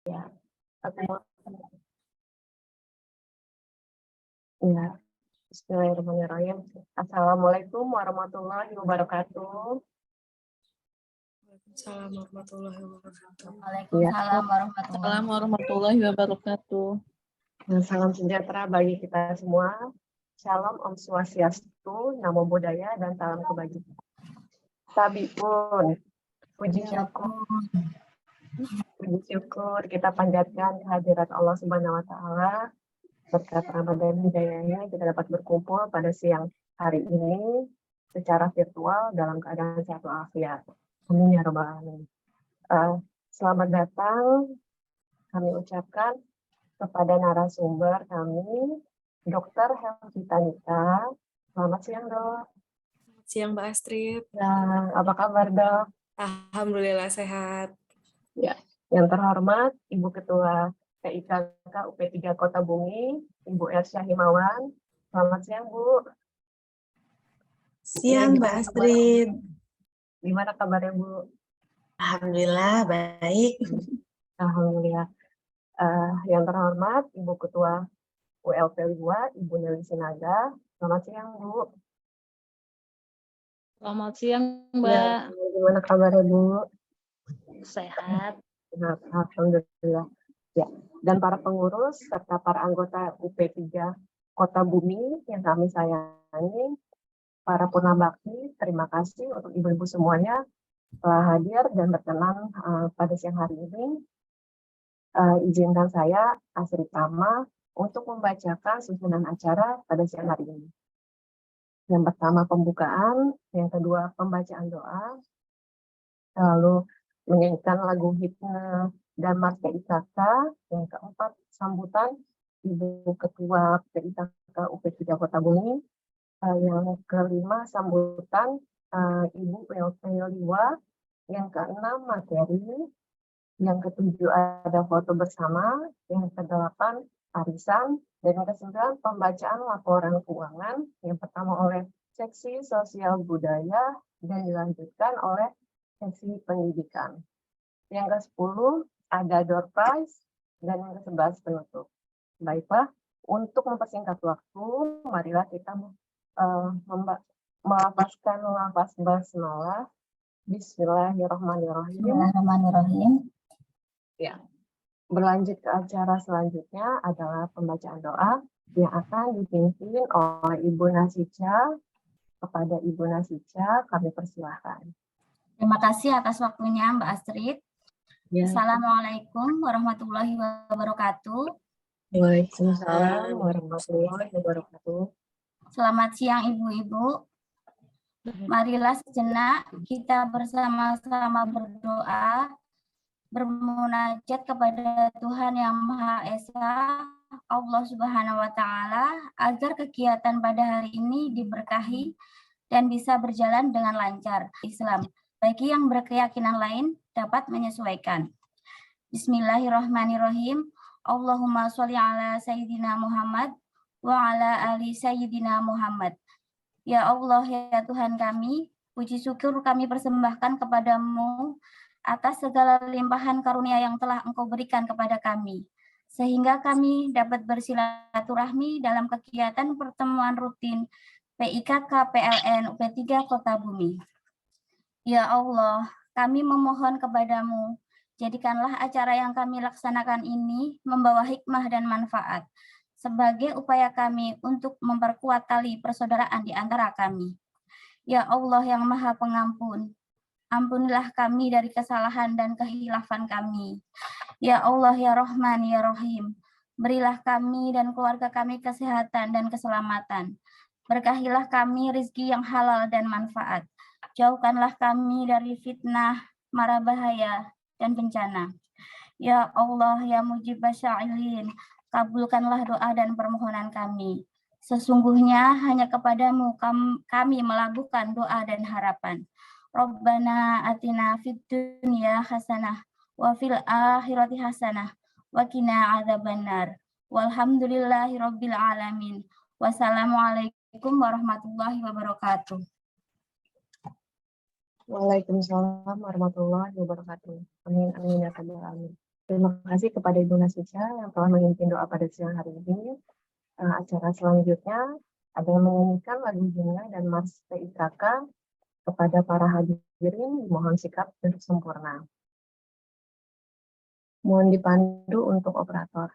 Ya, aku ya. Bismillahirrahmanirrahim. Assalamualaikum warahmatullahi wabarakatuh. Waalaikumsalam warahmatullahi wabarakatuh. Ya, Waalaikumsalam warahmatullahi Warahmatullahi wabarakatuh. salam sejahtera bagi kita semua. Shalom, Om Swastiastu, Namo Buddhaya, dan salam kebajikan. Sabipun, puji syukur kita panjatkan kehadirat Allah Subhanahu wa Ta'ala. Berkat Ramadan hidayahnya kita dapat berkumpul pada siang hari ini secara virtual dalam keadaan sehat walafiat. Amin ya rabbal alamin. Selamat datang kami ucapkan kepada narasumber kami, Dr. Helvita Nita. Selamat siang, Dok. Selamat siang, Mbak Astrid. Nah, apa kabar, Dok? Alhamdulillah sehat. Ya, yang terhormat Ibu Ketua PIKK UP3 Kota Bumi, Ibu Ersya Himawan. Selamat siang, Bu. Siang, Mbak Astrid. Gimana kabarnya, Bu? Alhamdulillah baik. Alhamdulillah. Yang terhormat Ibu Ketua ULP 2, Ibu Nelly Sinaga. Selamat siang, Bu. Selamat siang, Mbak. Ya, gimana kabarnya, Bu? Sehat. Nah, alhamdulillah. Ya, dan para pengurus serta para anggota UP3 Kota Bumi yang kami sayangi, para Purnabakti, terima kasih untuk ibu-ibu semuanya telah hadir dan berkenan pada siang hari ini. Izinkan saya, Astrid Tama, untuk membacakan susunan acara pada siang hari ini. Yang pertama pembukaan, yang kedua pembacaan doa, lalu menyanyikan lagu himne dan marga IKK, yang keempat sambutan Ibu Ketua PIKK UP3 Kota Bumi, yang kelima sambutan Ibu PLP 2, yang keenam materi, yang ketujuh ada foto bersama, yang kedelapan arisan, dan yang kesembilan pembacaan laporan keuangan, yang pertama oleh seksi sosial budaya dan dilanjutkan oleh seksi pendidikan. Yang ke-10 ada door prize dan yang ke-11 penutup. Baiklah, untuk mempersingkat waktu, marilah kita melafazkan lafaz basmalah. Bismillahirrahmanirrahim. Bismillahirrahmanirrahim. Ya. Berlanjut ke acara selanjutnya adalah pembacaan doa yang akan dipimpin oleh Ibu Nasica. Kepada Ibu Nasica, kami persilahkan. Terima kasih atas waktunya, Mbak Astrid. Ya. Assalamualaikum warahmatullahi wabarakatuh. Waalaikumsalam warahmatullahi wabarakatuh. Selamat siang, Ibu-ibu. Marilah sejenak kita bersama-sama berdoa, bermunajat kepada Tuhan Yang Maha Esa, Allah Subhanahu wa Ta'ala, agar kegiatan pada hari ini diberkahi dan bisa berjalan dengan lancar. Islam, bagi yang berkeyakinan lain dapat menyesuaikan. Bismillahirrahmanirrahim. Allahumma sholli ala Sayyidina Muhammad wa ala ali Sayyidina Muhammad. Ya Allah, ya Tuhan kami, puji syukur kami persembahkan kepadamu atas segala limpahan karunia yang telah Engkau berikan kepada kami, sehingga kami dapat bersilaturahmi dalam kegiatan pertemuan rutin PIKK PLN UP3 Kota Bumi. Ya Allah, kami memohon kepadamu, jadikanlah acara yang kami laksanakan ini membawa hikmah dan manfaat, sebagai upaya kami untuk memperkuat tali persaudaraan di antara kami. Ya Allah yang Maha Pengampun, ampunilah kami dari kesalahan dan kehilafan kami. Ya Allah ya Rahman ya Rahim, berilah kami dan keluarga kami kesehatan dan keselamatan. Berkahilah kami rezeki yang halal dan manfaat. Jauhkanlah kami dari fitnah, mara bahaya, dan bencana. Ya Allah ya Mujibah Sya'ilin, kabulkanlah doa dan permohonan kami. Sesungguhnya hanya kepadamu kami melabuhkan doa dan harapan. Rabbana atina fid dunya hasanah wa fil akhirati hasanah wa qina adzabannar. Walhamdulillahirabbil alamin. Wassalamualaikum warahmatullahi wabarakatuh. Waalaikumsalam warahmatullahi wabarakatuh. Amin amin ya rabbal alamin. Terima kasih kepada Ibu Nasisha yang telah memimpin doa pada siang hari ini. Acara selanjutnya ada yang menyanyikan lagu Junga dan Mars PIKK. Kepada para hadirin mohon sikap untuk sempurna. Mohon dipandu untuk operator.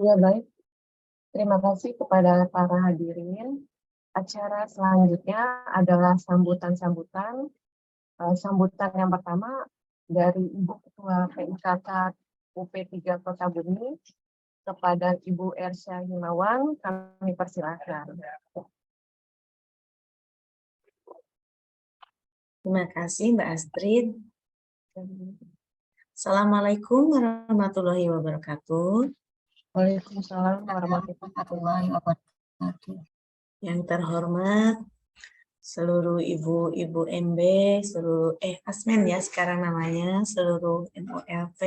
Ya, baik. Terima kasih kepada para hadirin. Acara selanjutnya adalah sambutan-sambutan. Sambutan yang pertama dari Ibu Ketua PIKK UP3 Kota Bumi kepada Ibu Ersya Himawan, kami persilakan. Terima kasih Mbak Astrid. Assalamualaikum warahmatullahi wabarakatuh. Waalaikumsalam warahmatullahi wabarakatuh. Yang terhormat seluruh ibu-ibu MB, seluruh Asmen ya sekarang namanya, seluruh MOLP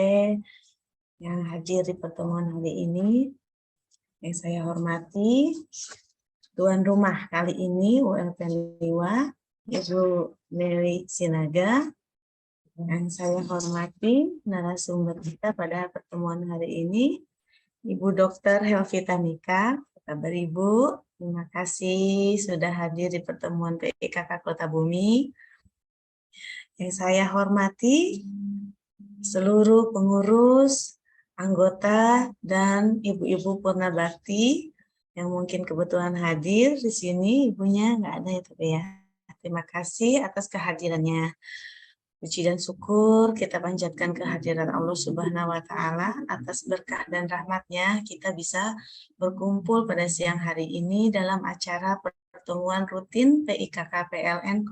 yang hadir di pertemuan hari ini. Yang saya hormati tuan rumah kali ini ULP Liwa, Ibu Mary Sinaga. Yang saya hormati narasumber kita pada pertemuan hari ini, Ibu Dr. Helvita Nika. Apa kabar Ibu? Terima kasih sudah hadir di pertemuan PIKK Kota Bumi. Yang saya hormati seluruh pengurus, anggota, dan ibu-ibu Purna Bakti yang mungkin kebetulan hadir di sini. Ibunya nggak ada ya, tapi ya. Terima kasih atas kehadirannya. Puji dan syukur kita panjatkan kehadiran Allah Subhanahu wa Ta'ala atas berkah dan rahmatnya kita bisa berkumpul pada siang hari ini dalam acara pertemuan rutin PIKK PLN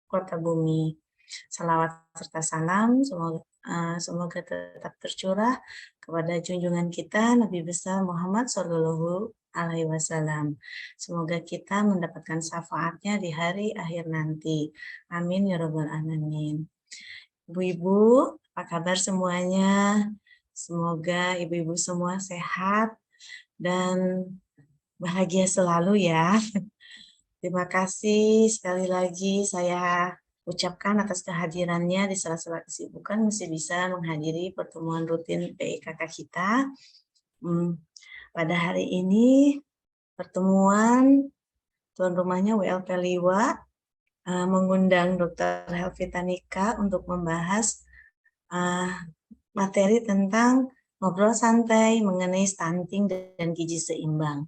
Kota Bumi. Salawat serta salam semoga tetap tercurah kepada junjungan kita Nabi besar Muhammad Shallallahu Alaihi Wasallam. Semoga kita mendapatkan syafaatnya di hari akhir nanti. Amin ya Rabbal Alamin. Ibu-ibu, apa kabar semuanya? Semoga ibu-ibu semua sehat dan bahagia selalu ya. Terima kasih sekali lagi saya ucapkan atas kehadirannya di sela-sela kesibukan masih bisa menghadiri pertemuan rutin PIKK kita. Pada hari ini pertemuan tuan rumahnya WLP Liwa mengundang Dr. Helvita Nika untuk membahas materi tentang ngobrol santai mengenai stunting dan gizi seimbang.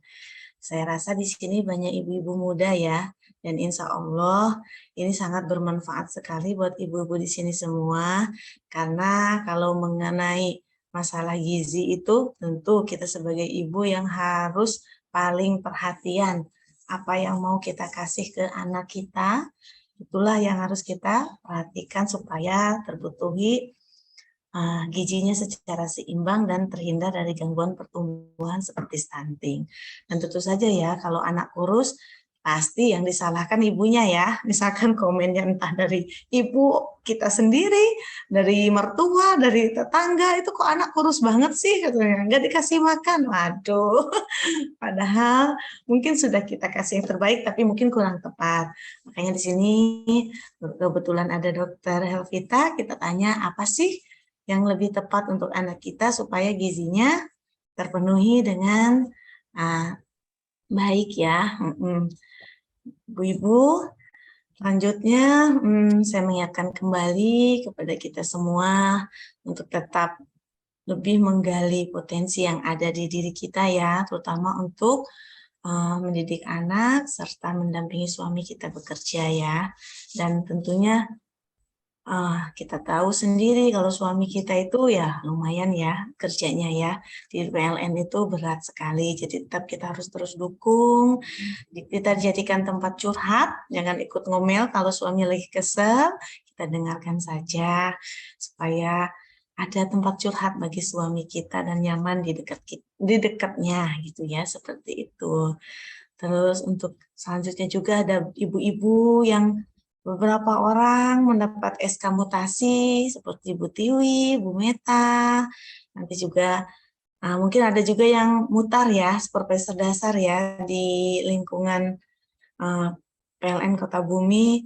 Saya rasa di sini banyak ibu-ibu muda ya, dan insya Allah ini sangat bermanfaat sekali buat ibu-ibu di sini semua, karena kalau mengenai masalah gizi itu tentu kita sebagai ibu yang harus paling perhatian apa yang mau kita kasih ke anak kita. Itulah yang harus kita perhatikan supaya terpenuhi gizinya secara seimbang dan terhindar dari gangguan pertumbuhan seperti stunting. Dan tentu saja ya, kalau anak kurus pasti yang disalahkan ibunya ya. Misalkan komennya entah dari ibu kita sendiri, dari mertua, dari tetangga, itu kok anak kurus banget sih katanya, nggak dikasih makan. Waduh, padahal mungkin sudah kita kasih yang terbaik tapi mungkin kurang tepat. Makanya di sini kebetulan ada Dr. Helvita, kita tanya apa sih yang lebih tepat untuk anak kita supaya gizinya terpenuhi dengan baik ya. Ibu-ibu, selanjutnya saya mengingatkan kembali kepada kita semua untuk tetap lebih menggali potensi yang ada di diri kita ya, terutama untuk mendidik anak serta mendampingi suami kita bekerja ya. Dan tentunya kita tahu sendiri kalau suami kita itu ya lumayan ya kerjanya ya di PLN itu berat sekali, jadi tetap kita harus terus dukung, kita jadikan tempat curhat, jangan ikut ngomel kalau suami lagi kesel, kita dengarkan saja supaya ada tempat curhat bagi suami kita dan nyaman di dekatnya gitu ya, seperti itu. Terus untuk selanjutnya juga ada ibu-ibu yang beberapa orang mendapat SK mutasi seperti Bu Tiwi, Bu Meta, nanti juga mungkin ada juga yang mutar ya, supervisor dasar ya di lingkungan PLN Kota Bumi.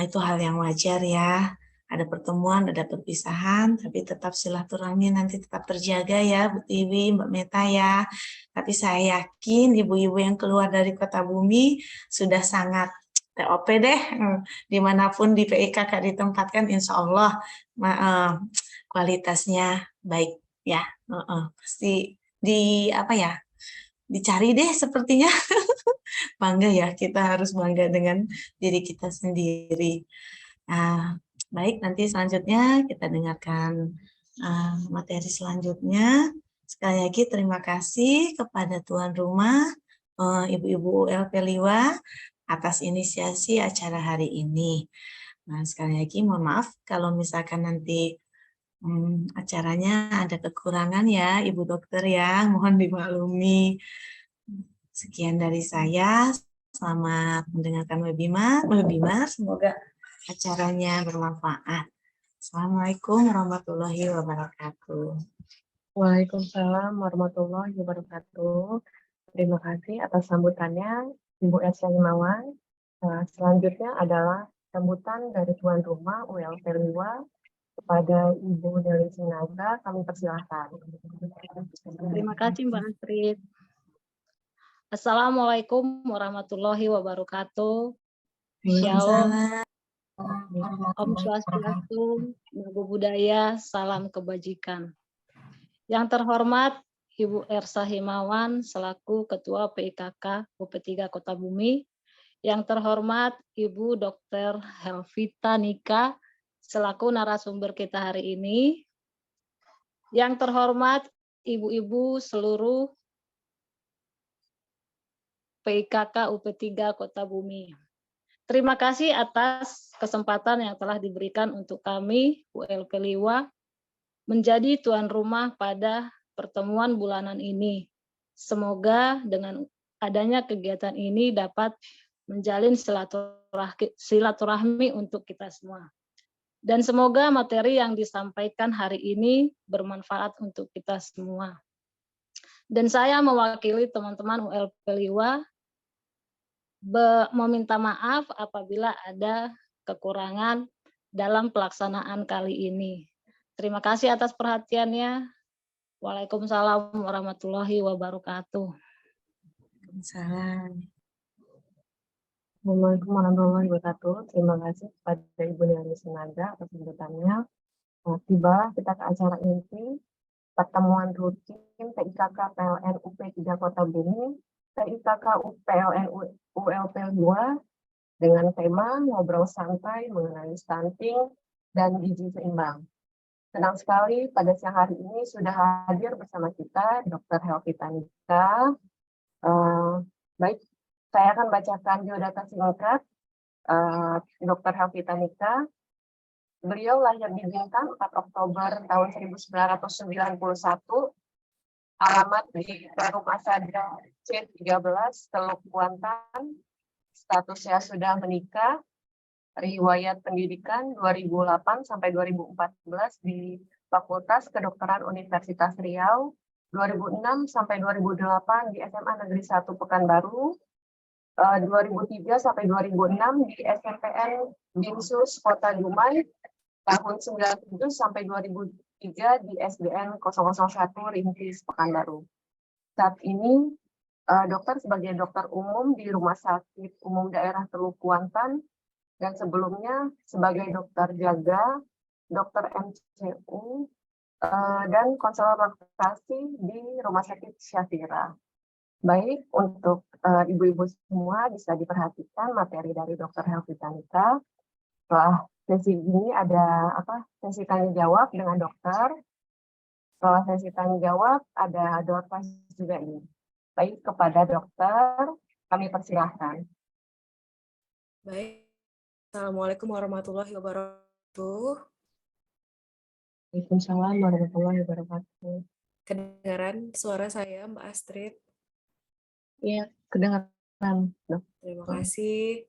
Itu hal yang wajar ya. Ada pertemuan, ada perpisahan, tapi tetap silaturahmi nanti tetap terjaga ya Bu Tiwi, Mbak Meta ya. Tapi saya yakin ibu-ibu yang keluar dari Kota Bumi sudah sangat TOP deh, dimanapun di PIKK ditempatkan, insya Allah kualitasnya baik ya, pasti dicari deh sepertinya. Bangga ya, kita harus bangga dengan diri kita sendiri. Baik, nanti selanjutnya kita dengarkan materi selanjutnya. Sekali lagi terima kasih kepada tuan rumah, Ibu-Ibu ULP Liwa, atas inisiasi acara hari ini. Nah, sekali lagi mohon maaf kalau misalkan nanti acaranya ada kekurangan ya, Ibu Dokter ya, mohon dimaklumi. Sekian dari saya, selamat mendengarkan webinar, semoga acaranya bermanfaat. Assalamualaikum warahmatullahi wabarakatuh. Waalaikumsalam warahmatullahi wabarakatuh. Terima kasih atas sambutannya, Ibu Ersya Himawan. Selanjutnya adalah sambutan dari tuan rumah ULP Liwa kepada Ibu Deli Sinaga. Kami persilahkan. Terima kasih Mbak Astrid. Assalamualaikum warahmatullahi wabarakatuh. Shalom, Om Swastiastu, Namo Buddhaya, salam kebajikan. Yang terhormat Ibu Ersya Himawan selaku Ketua PIKK UP3 Kota Bumi. Yang terhormat Ibu Dr. Helvita Nika selaku narasumber kita hari ini. Yang terhormat ibu-ibu seluruh PIKK UP3 Kota Bumi. Terima kasih atas kesempatan yang telah diberikan untuk kami, ULP Liwa, menjadi tuan rumah pada pertemuan bulanan ini. Semoga dengan adanya kegiatan ini dapat menjalin silaturahmi untuk kita semua. Dan semoga materi yang disampaikan hari ini bermanfaat untuk kita semua. Dan saya mewakili teman-teman ULP Liwa meminta maaf apabila ada kekurangan dalam pelaksanaan kali ini. Terima kasih atas perhatiannya. Waalaikumsalam warahmatullahi wabarakatuh. Salam. Assalamualaikum warahmatullahi wabarakatuh. Terima kasih kepada Ibu Deli Sinaga atas sambutannya. Tiba kita ke acara inti pertemuan rutin PIKK PLN UP3 Kota Bumi, PIKK PLN ULP 2 dengan tema ngobrol santai mengenai stunting dan gizi seimbang. Senang sekali pada siang hari ini sudah hadir bersama kita Dr. Helvita Nika. Baik, saya akan bacakan biodata singkat Dr. Helvita Nika. Beliau lahir di Bintan 4 Oktober tahun 1991, alamat di Rumah Sadra C13, Teluk Kuantan, statusnya sudah menikah, riwayat pendidikan 2008 sampai 2014 di Fakultas Kedokteran Universitas Riau, 2006 sampai 2008 di SMA Negeri 1 Pekanbaru, 2003 sampai 2006 di SMPN Binsus Kota Dumai, tahun 97 sampai 2003 di SDN 001 Rintis Pekanbaru. Saat ini dokter sebagai dokter umum di Rumah Sakit Umum Daerah Teluk Kuantan dan sebelumnya sebagai dokter jaga, dokter MCU dan konselor laktasi di Rumah Sakit Syafira. Baik, untuk ibu-ibu semua bisa diperhatikan materi dari Dr. Helvita Nika. Setelah sesi ini ada sesi tanya jawab dengan dokter. Setelah sesi tanya jawab ada door prize juga ini. Baik, kepada dokter kami persilahkan. Baik. Assalamualaikum warahmatullahi wabarakatuh. Waalaikumsalam warahmatullahi wabarakatuh. Kedengaran suara saya, Mbak Astrid? Iya, kedengaran. Terima kasih.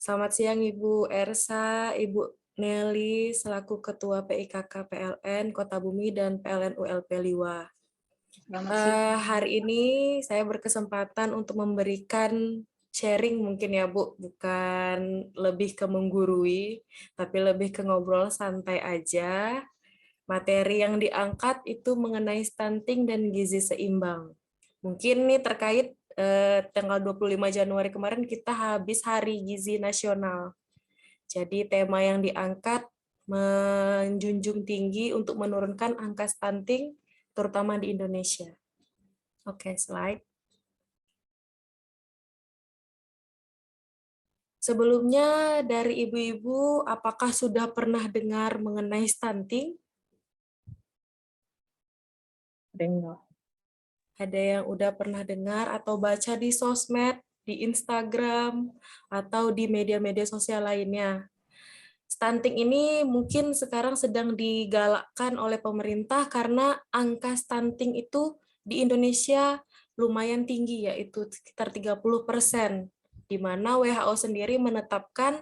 Selamat siang Ibu Ersya, Ibu Nelly selaku Ketua PIKK PLN Kota Bumi dan PLN ULP Liwa. Hari ini saya berkesempatan untuk memberikan sharing mungkin ya Bu, bukan lebih ke menggurui, tapi lebih ke ngobrol santai aja. Materi yang diangkat itu mengenai stunting dan gizi seimbang. Mungkin ini terkait tanggal 25 Januari kemarin kita habis Hari Gizi Nasional. Jadi tema yang diangkat menjunjung tinggi untuk menurunkan angka stunting terutama di Indonesia. Oke, slide. Sebelumnya dari ibu-ibu, apakah sudah pernah dengar mengenai stunting? Ada yang udah pernah dengar atau baca di sosmed, di Instagram, atau di media-media sosial lainnya. Stunting ini mungkin sekarang sedang digalakkan oleh pemerintah karena angka stunting itu di Indonesia lumayan tinggi, yaitu sekitar 30%, di mana WHO sendiri menetapkan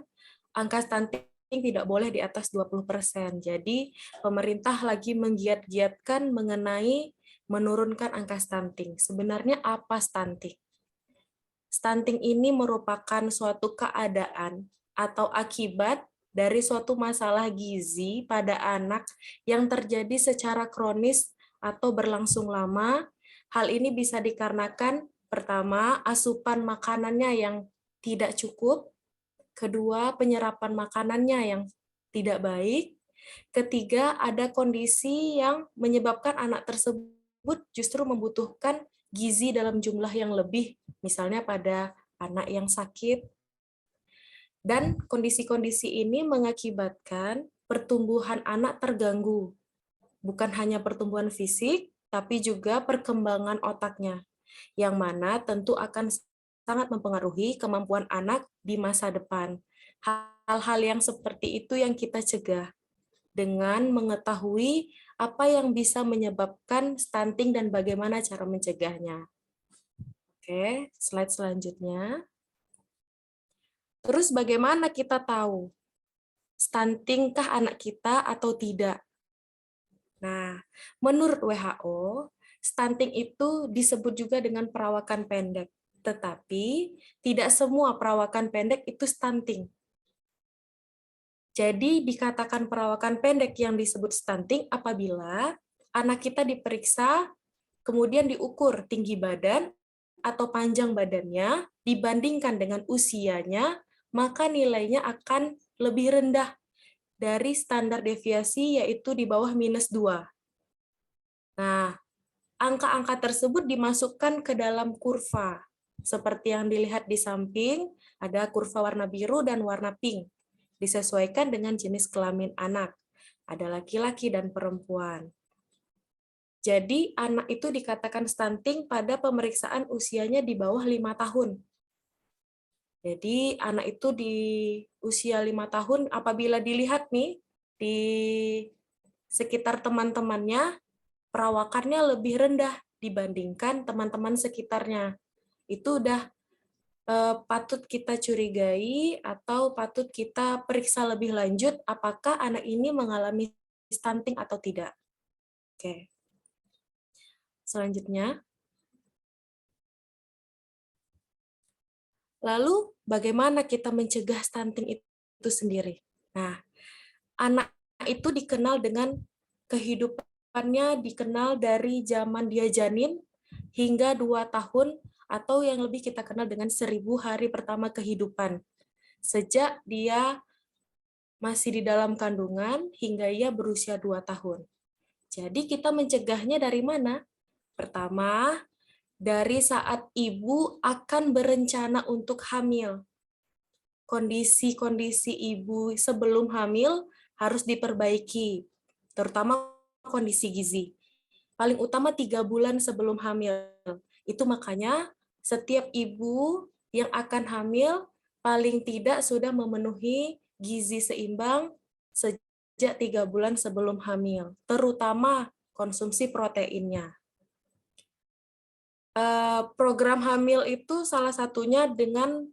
angka stunting tidak boleh di atas 20%. Jadi pemerintah lagi menggiat-giatkan mengenai menurunkan angka stunting. Sebenarnya apa stunting? stunting ini merupakan suatu keadaan atau akibat dari suatu masalah gizi pada anak yang terjadi secara kronis atau berlangsung lama. Hal ini bisa dikarenakan pertama, asupan makanannya yang tidak cukup, kedua, penyerapan makanannya yang tidak baik, ketiga, ada kondisi yang menyebabkan anak tersebut justru membutuhkan gizi dalam jumlah yang lebih, misalnya pada anak yang sakit. Dan kondisi-kondisi ini mengakibatkan pertumbuhan anak terganggu. Bukan hanya pertumbuhan fisik, tapi juga perkembangan otaknya, yang mana tentu akan sangat mempengaruhi kemampuan anak di masa depan. Hal-hal yang seperti itu yang kita cegah dengan mengetahui apa yang bisa menyebabkan stunting dan bagaimana cara mencegahnya. Oke, slide selanjutnya. Terus bagaimana kita tahu stuntingkah anak kita atau tidak? Nah, menurut WHO, stunting itu disebut juga dengan perawakan pendek, tetapi tidak semua perawakan pendek itu stunting. Jadi dikatakan perawakan pendek yang disebut stunting apabila anak kita diperiksa, kemudian diukur tinggi badan atau panjang badannya dibandingkan dengan usianya, maka nilainya akan lebih rendah dari standar deviasi, yaitu di bawah -2. Nah, angka-angka tersebut dimasukkan ke dalam kurva. Seperti yang dilihat di samping, ada kurva warna biru dan warna pink. Disesuaikan dengan jenis kelamin anak. Ada laki-laki dan perempuan. Jadi, anak itu dikatakan stunting pada pemeriksaan usianya di bawah 5 tahun. Jadi anak itu di usia 5 tahun apabila dilihat nih di sekitar teman-temannya, perawakannya lebih rendah dibandingkan teman-teman sekitarnya. Itu udah patut kita curigai atau patut kita periksa lebih lanjut apakah anak ini mengalami stunting atau tidak. Oke. Selanjutnya. Lalu, bagaimana kita mencegah stunting itu sendiri? Nah, anak itu dikenal dengan kehidupannya dikenal dari zaman dia janin hingga 2 tahun atau yang lebih kita kenal dengan 1000 hari pertama kehidupan. Sejak dia masih di dalam kandungan hingga ia berusia 2 tahun. Jadi kita mencegahnya dari mana? Pertama, dari saat ibu akan berencana untuk hamil. Kondisi-kondisi ibu sebelum hamil harus diperbaiki, terutama kondisi gizi. Paling utama 3 bulan sebelum hamil. Itu makanya setiap ibu yang akan hamil paling tidak sudah memenuhi gizi seimbang sejak 3 bulan sebelum hamil, terutama konsumsi proteinnya. Program hamil itu salah satunya dengan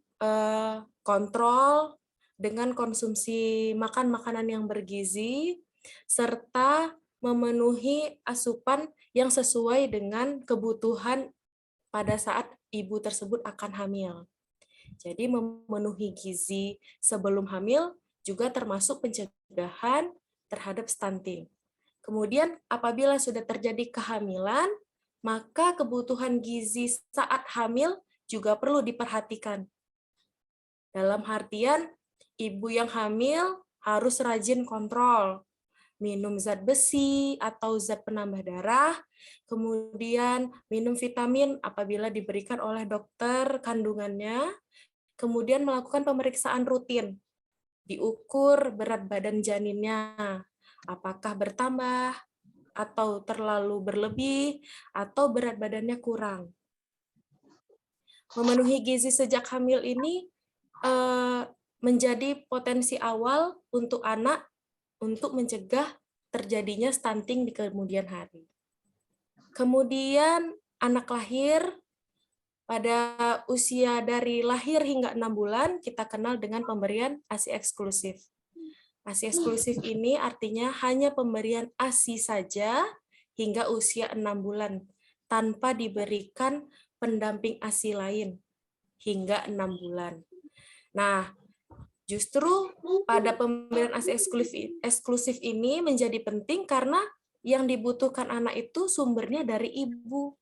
kontrol, dengan konsumsi makan makanan yang bergizi, serta memenuhi asupan yang sesuai dengan kebutuhan pada saat ibu tersebut akan hamil. Jadi memenuhi gizi sebelum hamil juga termasuk pencegahan terhadap stunting. Kemudian apabila sudah terjadi kehamilan, maka kebutuhan gizi saat hamil juga perlu diperhatikan. Dalam artian, ibu yang hamil harus rajin kontrol, minum zat besi atau zat penambah darah, kemudian minum vitamin apabila diberikan oleh dokter kandungannya, kemudian melakukan pemeriksaan rutin, diukur berat badan janinnya, apakah bertambah, atau terlalu berlebih, atau berat badannya kurang. Memenuhi gizi sejak hamil ini menjadi potensi awal untuk anak untuk mencegah terjadinya stunting di kemudian hari. Kemudian anak lahir, pada usia dari lahir hingga 6 bulan, kita kenal dengan pemberian ASI eksklusif. ASI eksklusif ini artinya hanya pemberian ASI saja hingga usia 6 bulan, tanpa diberikan pendamping ASI lain. hingga 6 bulan. Nah, justru pada pemberian ASI eksklusif ini menjadi penting karena yang dibutuhkan anak itu sumbernya dari ibu.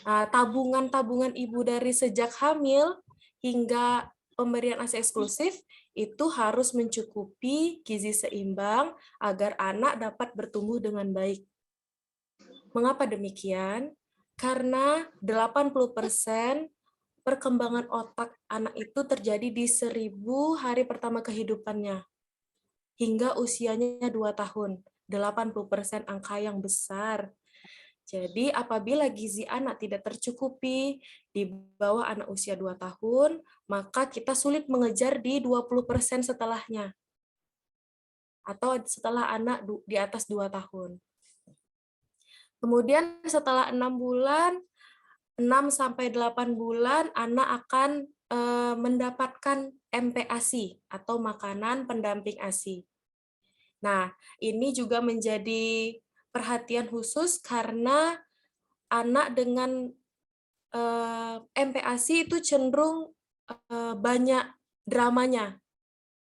Nah, tabungan-tabungan ibu dari sejak hamil hingga pemberian ASI eksklusif itu harus mencukupi gizi seimbang agar anak dapat bertumbuh dengan baik. Mengapa demikian? Karena 80% perkembangan otak anak itu terjadi di 1000 hari pertama kehidupannya hingga usianya 2 tahun. 80% angka yang besar. Jadi apabila gizi anak tidak tercukupi di bawah anak usia 2 tahun, maka kita sulit mengejar di 20% setelahnya. Atau setelah anak di atas 2 tahun. Kemudian setelah 6 bulan, 6-8 bulan, anak akan mendapatkan MPASI atau makanan pendamping ASI. Nah, ini juga menjadi perhatian khusus karena anak dengan MPASI itu cenderung banyak dramanya.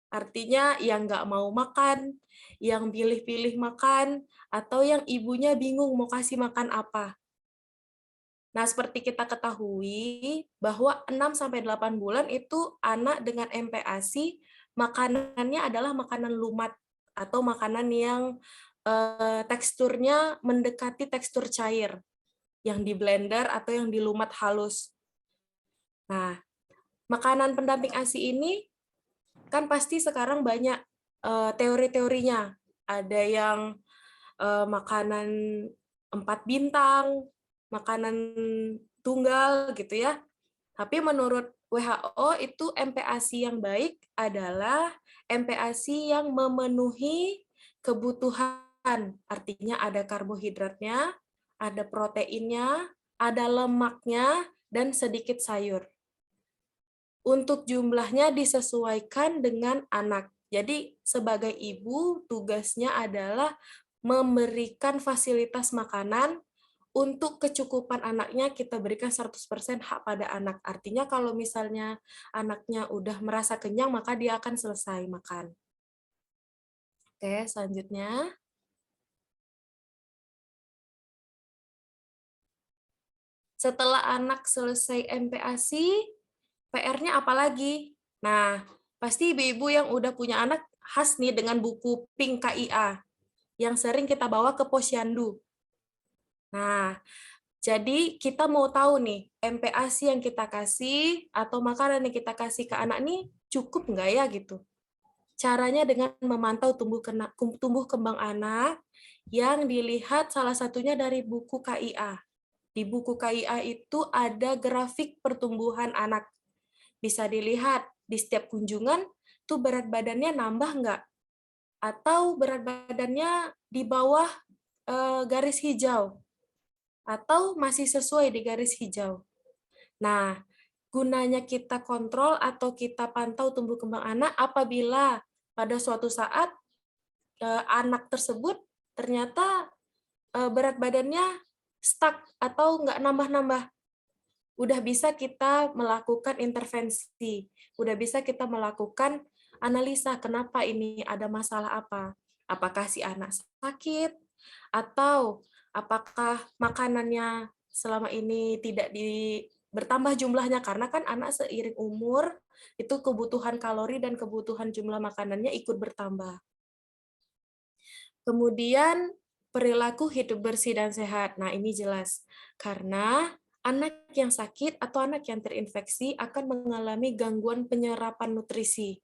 Artinya yang nggak mau makan, yang pilih-pilih makan, atau yang ibunya bingung mau kasih makan apa. Nah, seperti kita ketahui bahwa 6-8 bulan itu anak dengan MPASI makanannya adalah makanan lumat atau makanan yang teksturnya mendekati tekstur cair yang di blender atau yang dilumat halus. Nah, makanan pendamping ASI ini kan pasti sekarang banyak teori-teorinya. Ada yang makanan 4 bintang, makanan tunggal gitu ya. Tapi menurut WHO itu MPASI yang baik adalah MPASI yang memenuhi kebutuhan. Artinya ada karbohidratnya, ada proteinnya, ada lemaknya, dan sedikit sayur. Untuk jumlahnya disesuaikan dengan anak. Jadi sebagai ibu tugasnya adalah memberikan fasilitas makanan untuk kecukupan anaknya kita berikan 100% hak pada anak. Artinya kalau misalnya anaknya udah merasa kenyang maka dia akan selesai makan. Oke, selanjutnya. Setelah anak selesai MPASI, PR-nya apa lagi? Nah, pasti ibu-ibu yang udah punya anak khas nih dengan buku Pink KIA yang sering kita bawa ke posyandu. Nah, jadi kita mau tahu nih, MPASI yang kita kasih atau makanan yang kita kasih ke anak nih cukup nggak ya gitu. Caranya dengan memantau tumbuh kembang anak yang dilihat salah satunya dari buku KIA. Di buku KIA itu ada grafik pertumbuhan anak. Bisa dilihat di setiap kunjungan tuh berat badannya nambah nggak? Atau berat badannya di bawah garis hijau? Atau masih sesuai di garis hijau? Nah, gunanya kita kontrol atau kita pantau tumbuh kembang anak apabila pada suatu saat anak tersebut ternyata berat badannya stuck atau nggak nambah-nambah. Udah bisa kita melakukan intervensi, udah bisa kita melakukan analisa kenapa ini ada masalah apa. Apakah si anak sakit, atau apakah makanannya selama ini tidak bertambah jumlahnya, karena kan anak seiring umur, itu kebutuhan kalori dan kebutuhan jumlah makanannya ikut bertambah. Kemudian perilaku hidup bersih dan sehat. Nah, ini jelas. Karena anak yang sakit atau anak yang terinfeksi akan mengalami gangguan penyerapan nutrisi.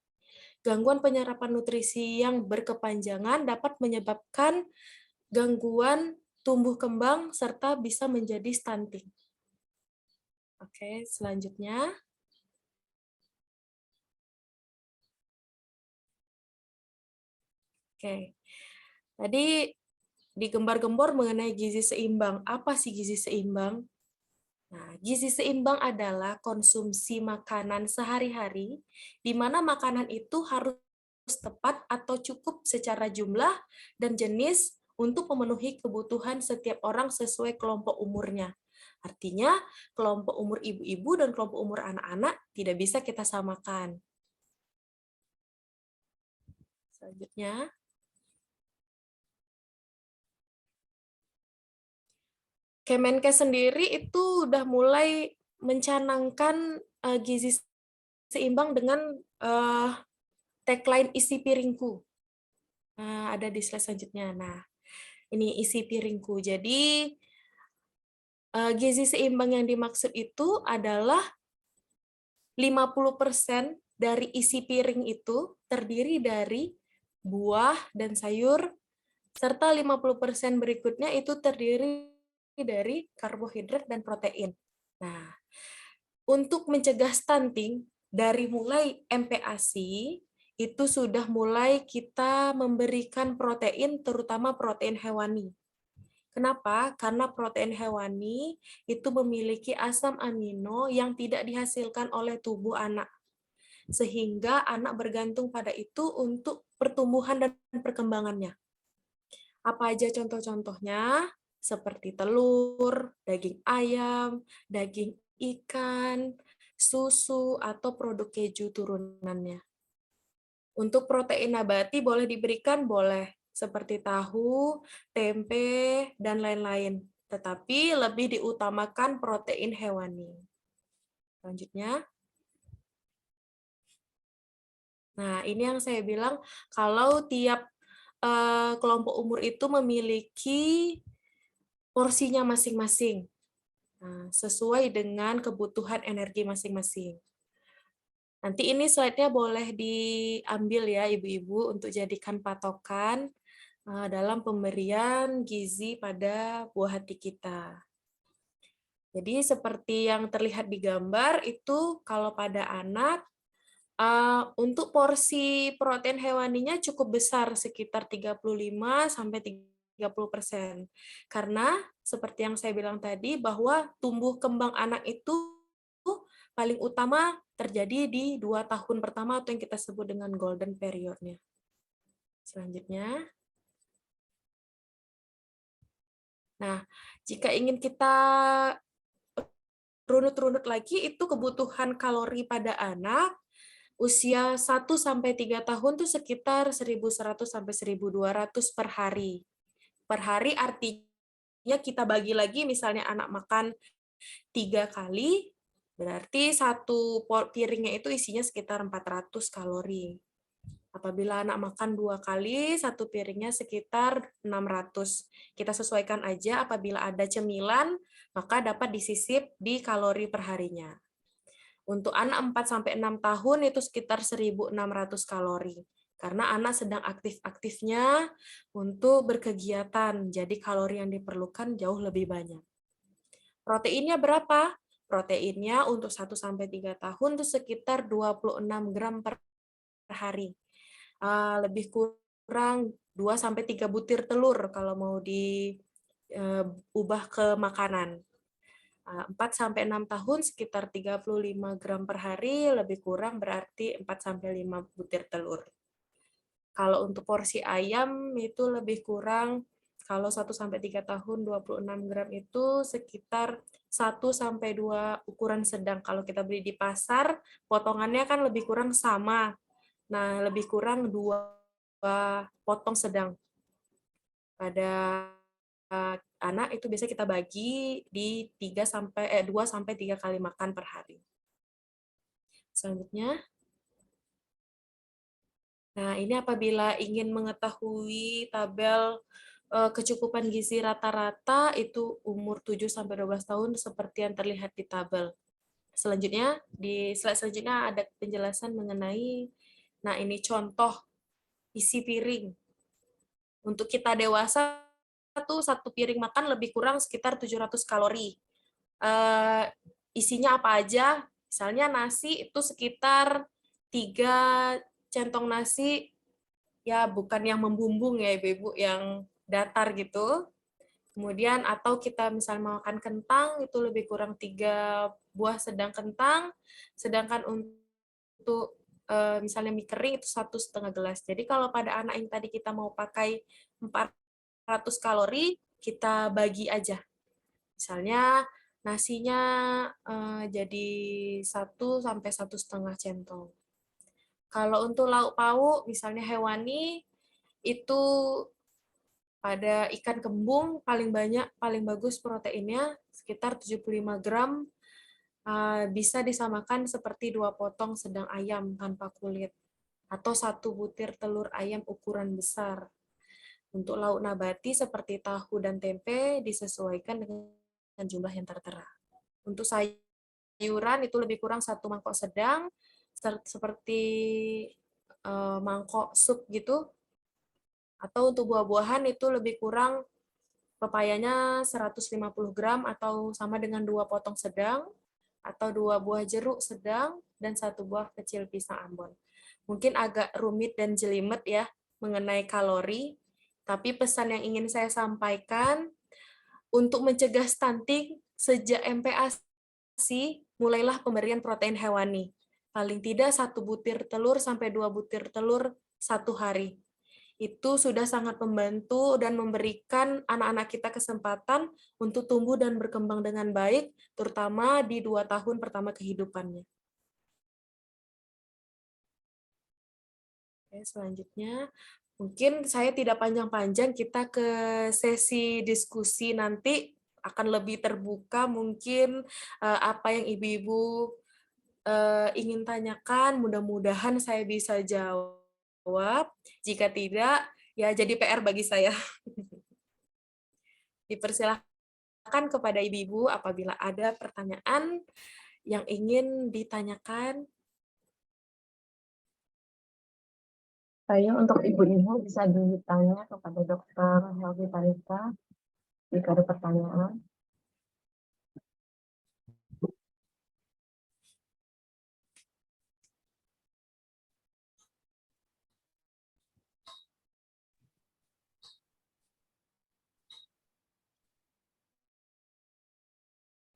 Gangguan penyerapan nutrisi yang berkepanjangan dapat menyebabkan gangguan tumbuh kembang serta bisa menjadi stunting. Oke, selanjutnya. Oke. Tadi digembar-gembor mengenai gizi seimbang. Apa sih gizi seimbang? Nah, gizi seimbang adalah konsumsi makanan sehari-hari, di mana makanan itu harus tepat atau cukup secara jumlah dan jenis untuk memenuhi kebutuhan setiap orang sesuai kelompok umurnya. Artinya kelompok umur ibu-ibu dan kelompok umur anak-anak tidak bisa kita samakan. Selanjutnya, Kemenkes sendiri itu udah mulai mencanangkan gizi seimbang dengan tagline isi piringku. Nah, ada di slide selanjutnya. Nah, ini isi piringku. Jadi, gizi seimbang yang dimaksud itu adalah 50% dari isi piring itu terdiri dari buah dan sayur, serta 50% berikutnya itu terdiri dari karbohidrat dan protein. Nah, untuk mencegah stunting, dari mulai MPASI, itu sudah mulai kita memberikan protein, terutama protein hewani. Kenapa? Karena protein hewani itu memiliki asam amino yang tidak dihasilkan oleh tubuh anak. Sehingga anak bergantung pada itu untuk pertumbuhan dan perkembangannya. Apa aja contoh-contohnya? Seperti telur, daging ayam, daging ikan, susu, atau produk keju turunannya. Untuk protein nabati boleh diberikan? Boleh. Seperti tahu, tempe, dan lain-lain. Tetapi lebih diutamakan protein hewani. Selanjutnya. Nah, ini yang saya bilang, kalau tiap kelompok umur itu memiliki porsinya masing-masing. Nah, sesuai dengan kebutuhan energi masing-masing. Nanti ini slide-nya boleh diambil ya ibu-ibu untuk jadikan patokan dalam pemberian gizi pada buah hati kita. Jadi seperti yang terlihat di gambar itu kalau pada anak untuk porsi protein hewaninya cukup besar sekitar 35-30%. Karena seperti yang saya bilang tadi bahwa tumbuh kembang anak itu paling utama terjadi di 2 tahun pertama atau yang kita sebut dengan golden period-nya. Selanjutnya. Nah, jika ingin kita runut-runut lagi, itu kebutuhan kalori pada anak usia 1-3 tahun itu sekitar 1.100 sampai 1.200 per hari. Per hari artinya kita bagi lagi, misalnya anak makan 3 kali, berarti satu piringnya itu isinya sekitar 400 kalori. Apabila anak makan 2 kali, satu piringnya sekitar 600. Kita sesuaikan aja, apabila ada cemilan, maka dapat disisip di kalori per harinya. Untuk anak 4-6 tahun itu sekitar 1.600 kalori. Karena anak sedang aktif-aktifnya untuk berkegiatan, jadi kalori yang diperlukan jauh lebih banyak. Proteinnya berapa? Proteinnya untuk 1-3 tahun itu sekitar 26 gram per hari. Lebih kurang 2-3 butir telur kalau mau diubah ke makanan. 4-6 tahun sekitar 35 gram per hari, lebih kurang berarti 4-5 butir telur. Kalau untuk porsi ayam itu lebih kurang, kalau 1-3 tahun 26 gram itu sekitar 1-2 ukuran sedang. Kalau kita beli di pasar, potongannya kan lebih kurang sama. Nah, lebih kurang 2 potong sedang. Pada anak itu biasanya kita bagi di 2-3 kali makan per hari. Selanjutnya. Nah, ini apabila ingin mengetahui tabel kecukupan gizi rata-rata itu umur 7-12 tahun seperti yang terlihat di tabel. Selanjutnya, di slide selanjutnya ada penjelasan mengenai, nah ini contoh isi piring. Untuk kita dewasa tuh satu piring makan lebih kurang sekitar 700 kalori. Isinya apa aja? Misalnya nasi itu sekitar 3 centong nasi, ya bukan yang membumbung ya ibu-ibu, yang datar gitu. Kemudian atau kita misalnya makan kentang itu lebih kurang 3 buah sedang kentang, sedangkan untuk misalnya mie kering itu 1,5 gelas. Jadi kalau pada anak yang tadi kita mau pakai 400 kalori, kita bagi aja. Misalnya nasinya jadi 1 sampai 1,5 centong. Kalau untuk lauk pauk, misalnya hewani, itu pada ikan kembung paling banyak, paling bagus proteinnya, sekitar 75 gram, bisa disamakan seperti 2 potong sedang ayam tanpa kulit, atau 1 butir telur ayam ukuran besar. Untuk lauk nabati seperti tahu dan tempe disesuaikan dengan jumlah yang tertera. Untuk sayuran itu lebih kurang 1 mangkok sedang, seperti mangkok sup gitu. Atau untuk buah-buahan itu lebih kurang pepayanya 150 gram atau sama dengan 2 potong sedang, atau 2 buah jeruk sedang, dan 1 buah kecil pisang ambon. Mungkin agak rumit dan jelimet ya mengenai kalori, tapi pesan yang ingin saya sampaikan, untuk mencegah stunting sejak MPASI, mulailah pemberian protein hewani. Paling tidak 1 butir telur sampai 2 butir telur 1 hari. Itu sudah sangat membantu dan memberikan anak-anak kita kesempatan untuk tumbuh dan berkembang dengan baik, terutama di 2 tahun pertama kehidupannya. Oke, selanjutnya, mungkin saya tidak panjang-panjang, kita ke sesi diskusi nanti akan lebih terbuka, mungkin apa yang ibu-ibu ingin tanyakan, mudah-mudahan saya bisa jawab. Jika tidak, ya jadi PR bagi saya. Dipersilahkan kepada ibu-ibu apabila ada pertanyaan yang ingin ditanyakan. Saya untuk ibu-ibu bisa ditanya kepada Dr. Helvi Tarika jika ada pertanyaan.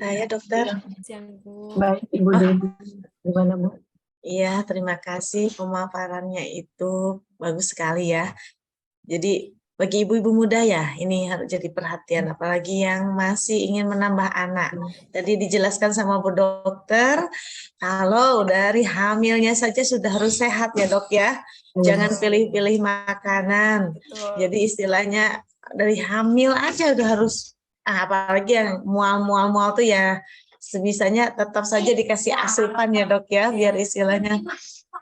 Saya dokter. Siang, Bu. Baik, Ibu Dewi. Gimana, Bu? Iya, terima kasih pemaparannya itu bagus sekali ya. Jadi bagi ibu-ibu muda ya, ini harus jadi perhatian, apalagi yang masih ingin menambah anak. Tadi dijelaskan sama Bu Dokter, kalau dari hamilnya saja sudah harus sehat ya Dok ya. Jangan pilih-pilih makanan. Betul. Jadi istilahnya dari hamil aja udah harus, apalagi yang mual-mual tuh ya, sebisanya tetap saja dikasih asupan ya Dok ya, biar istilahnya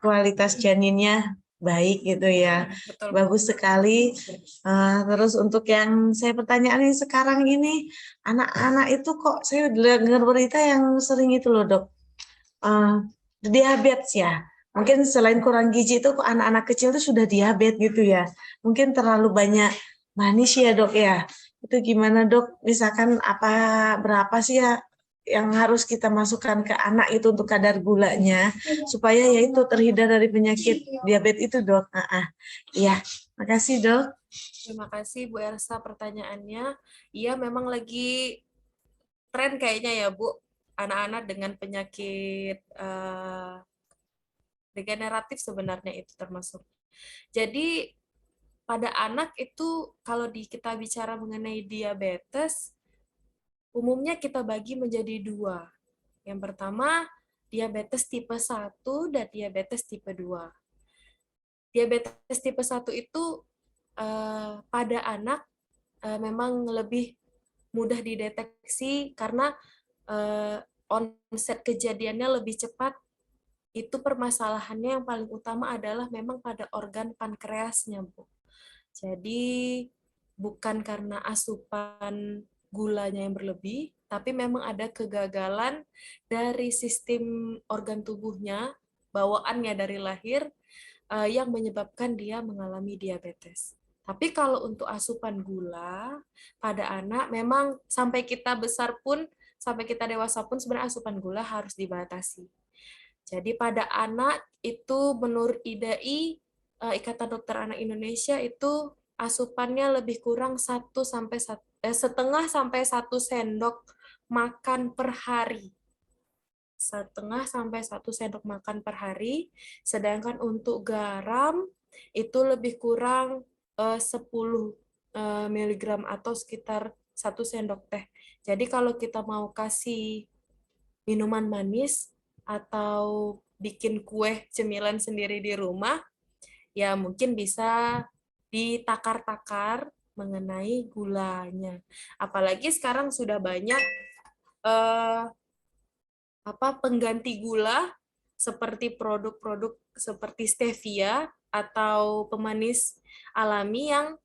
kualitas janinnya baik gitu ya. Betul. Bagus sekali. Terus untuk yang saya pertanyaan ini sekarang ini, anak-anak itu kok saya dengar berita yang sering itu loh Dok, diabetes ya. Mungkin selain kurang gizi itu kok anak-anak kecil itu sudah diabetes gitu ya. Mungkin terlalu banyak manis ya Dok ya. Itu gimana Dok? Misalkan berapa sih ya yang harus kita masukkan ke anak itu untuk kadar gulanya supaya yaitu terhindar dari penyakit diabetes itu Dok. Iya, makasih Dok. Terima kasih Bu Elsa pertanyaannya. Iya, memang lagi tren kayaknya ya Bu, anak-anak dengan penyakit degeneratif sebenarnya itu termasuk. Jadi pada anak itu kalau kita bicara mengenai diabetes, umumnya kita bagi menjadi 2. Yang pertama, diabetes tipe 1 dan diabetes tipe 2. Diabetes tipe 1 itu pada anak memang lebih mudah dideteksi karena onset kejadiannya lebih cepat. Itu permasalahannya yang paling utama adalah memang pada organ pankreasnya, Bu. Jadi bukan karena asupan gulanya yang berlebih, tapi memang ada kegagalan dari sistem organ tubuhnya, bawaannya dari lahir, yang menyebabkan dia mengalami diabetes. Tapi kalau untuk asupan gula pada anak, memang sampai kita besar pun, sampai kita dewasa pun sebenarnya asupan gula harus dibatasi. Jadi pada anak itu menurut IDAI, Ikatan Dokter Anak Indonesia, itu asupannya lebih kurang 1 sampai setengah sampai 1 sendok makan per hari. 1/2 sampai 1 sendok makan per hari, sedangkan untuk garam itu lebih kurang 10 miligram atau sekitar 1 sendok teh. Jadi kalau kita mau kasih minuman manis atau bikin kue cemilan sendiri di rumah, ya mungkin bisa ditakar-takar mengenai gulanya. Apalagi sekarang sudah banyak eh, pengganti gula seperti produk-produk seperti stevia atau pemanis alami yang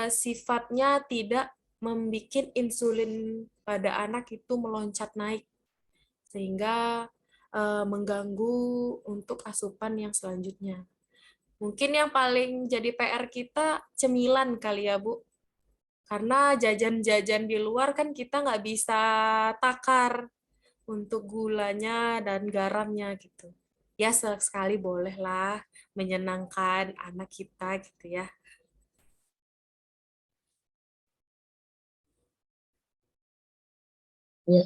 sifatnya tidak membuat insulin pada anak itu meloncat naik sehingga mengganggu untuk asupan yang selanjutnya. Mungkin yang paling jadi PR kita cemilan kali ya, Bu. Karena jajan-jajan di luar kan kita nggak bisa takar untuk gulanya dan garamnya gitu. Ya sekali bolehlah menyenangkan anak kita gitu ya. Ya.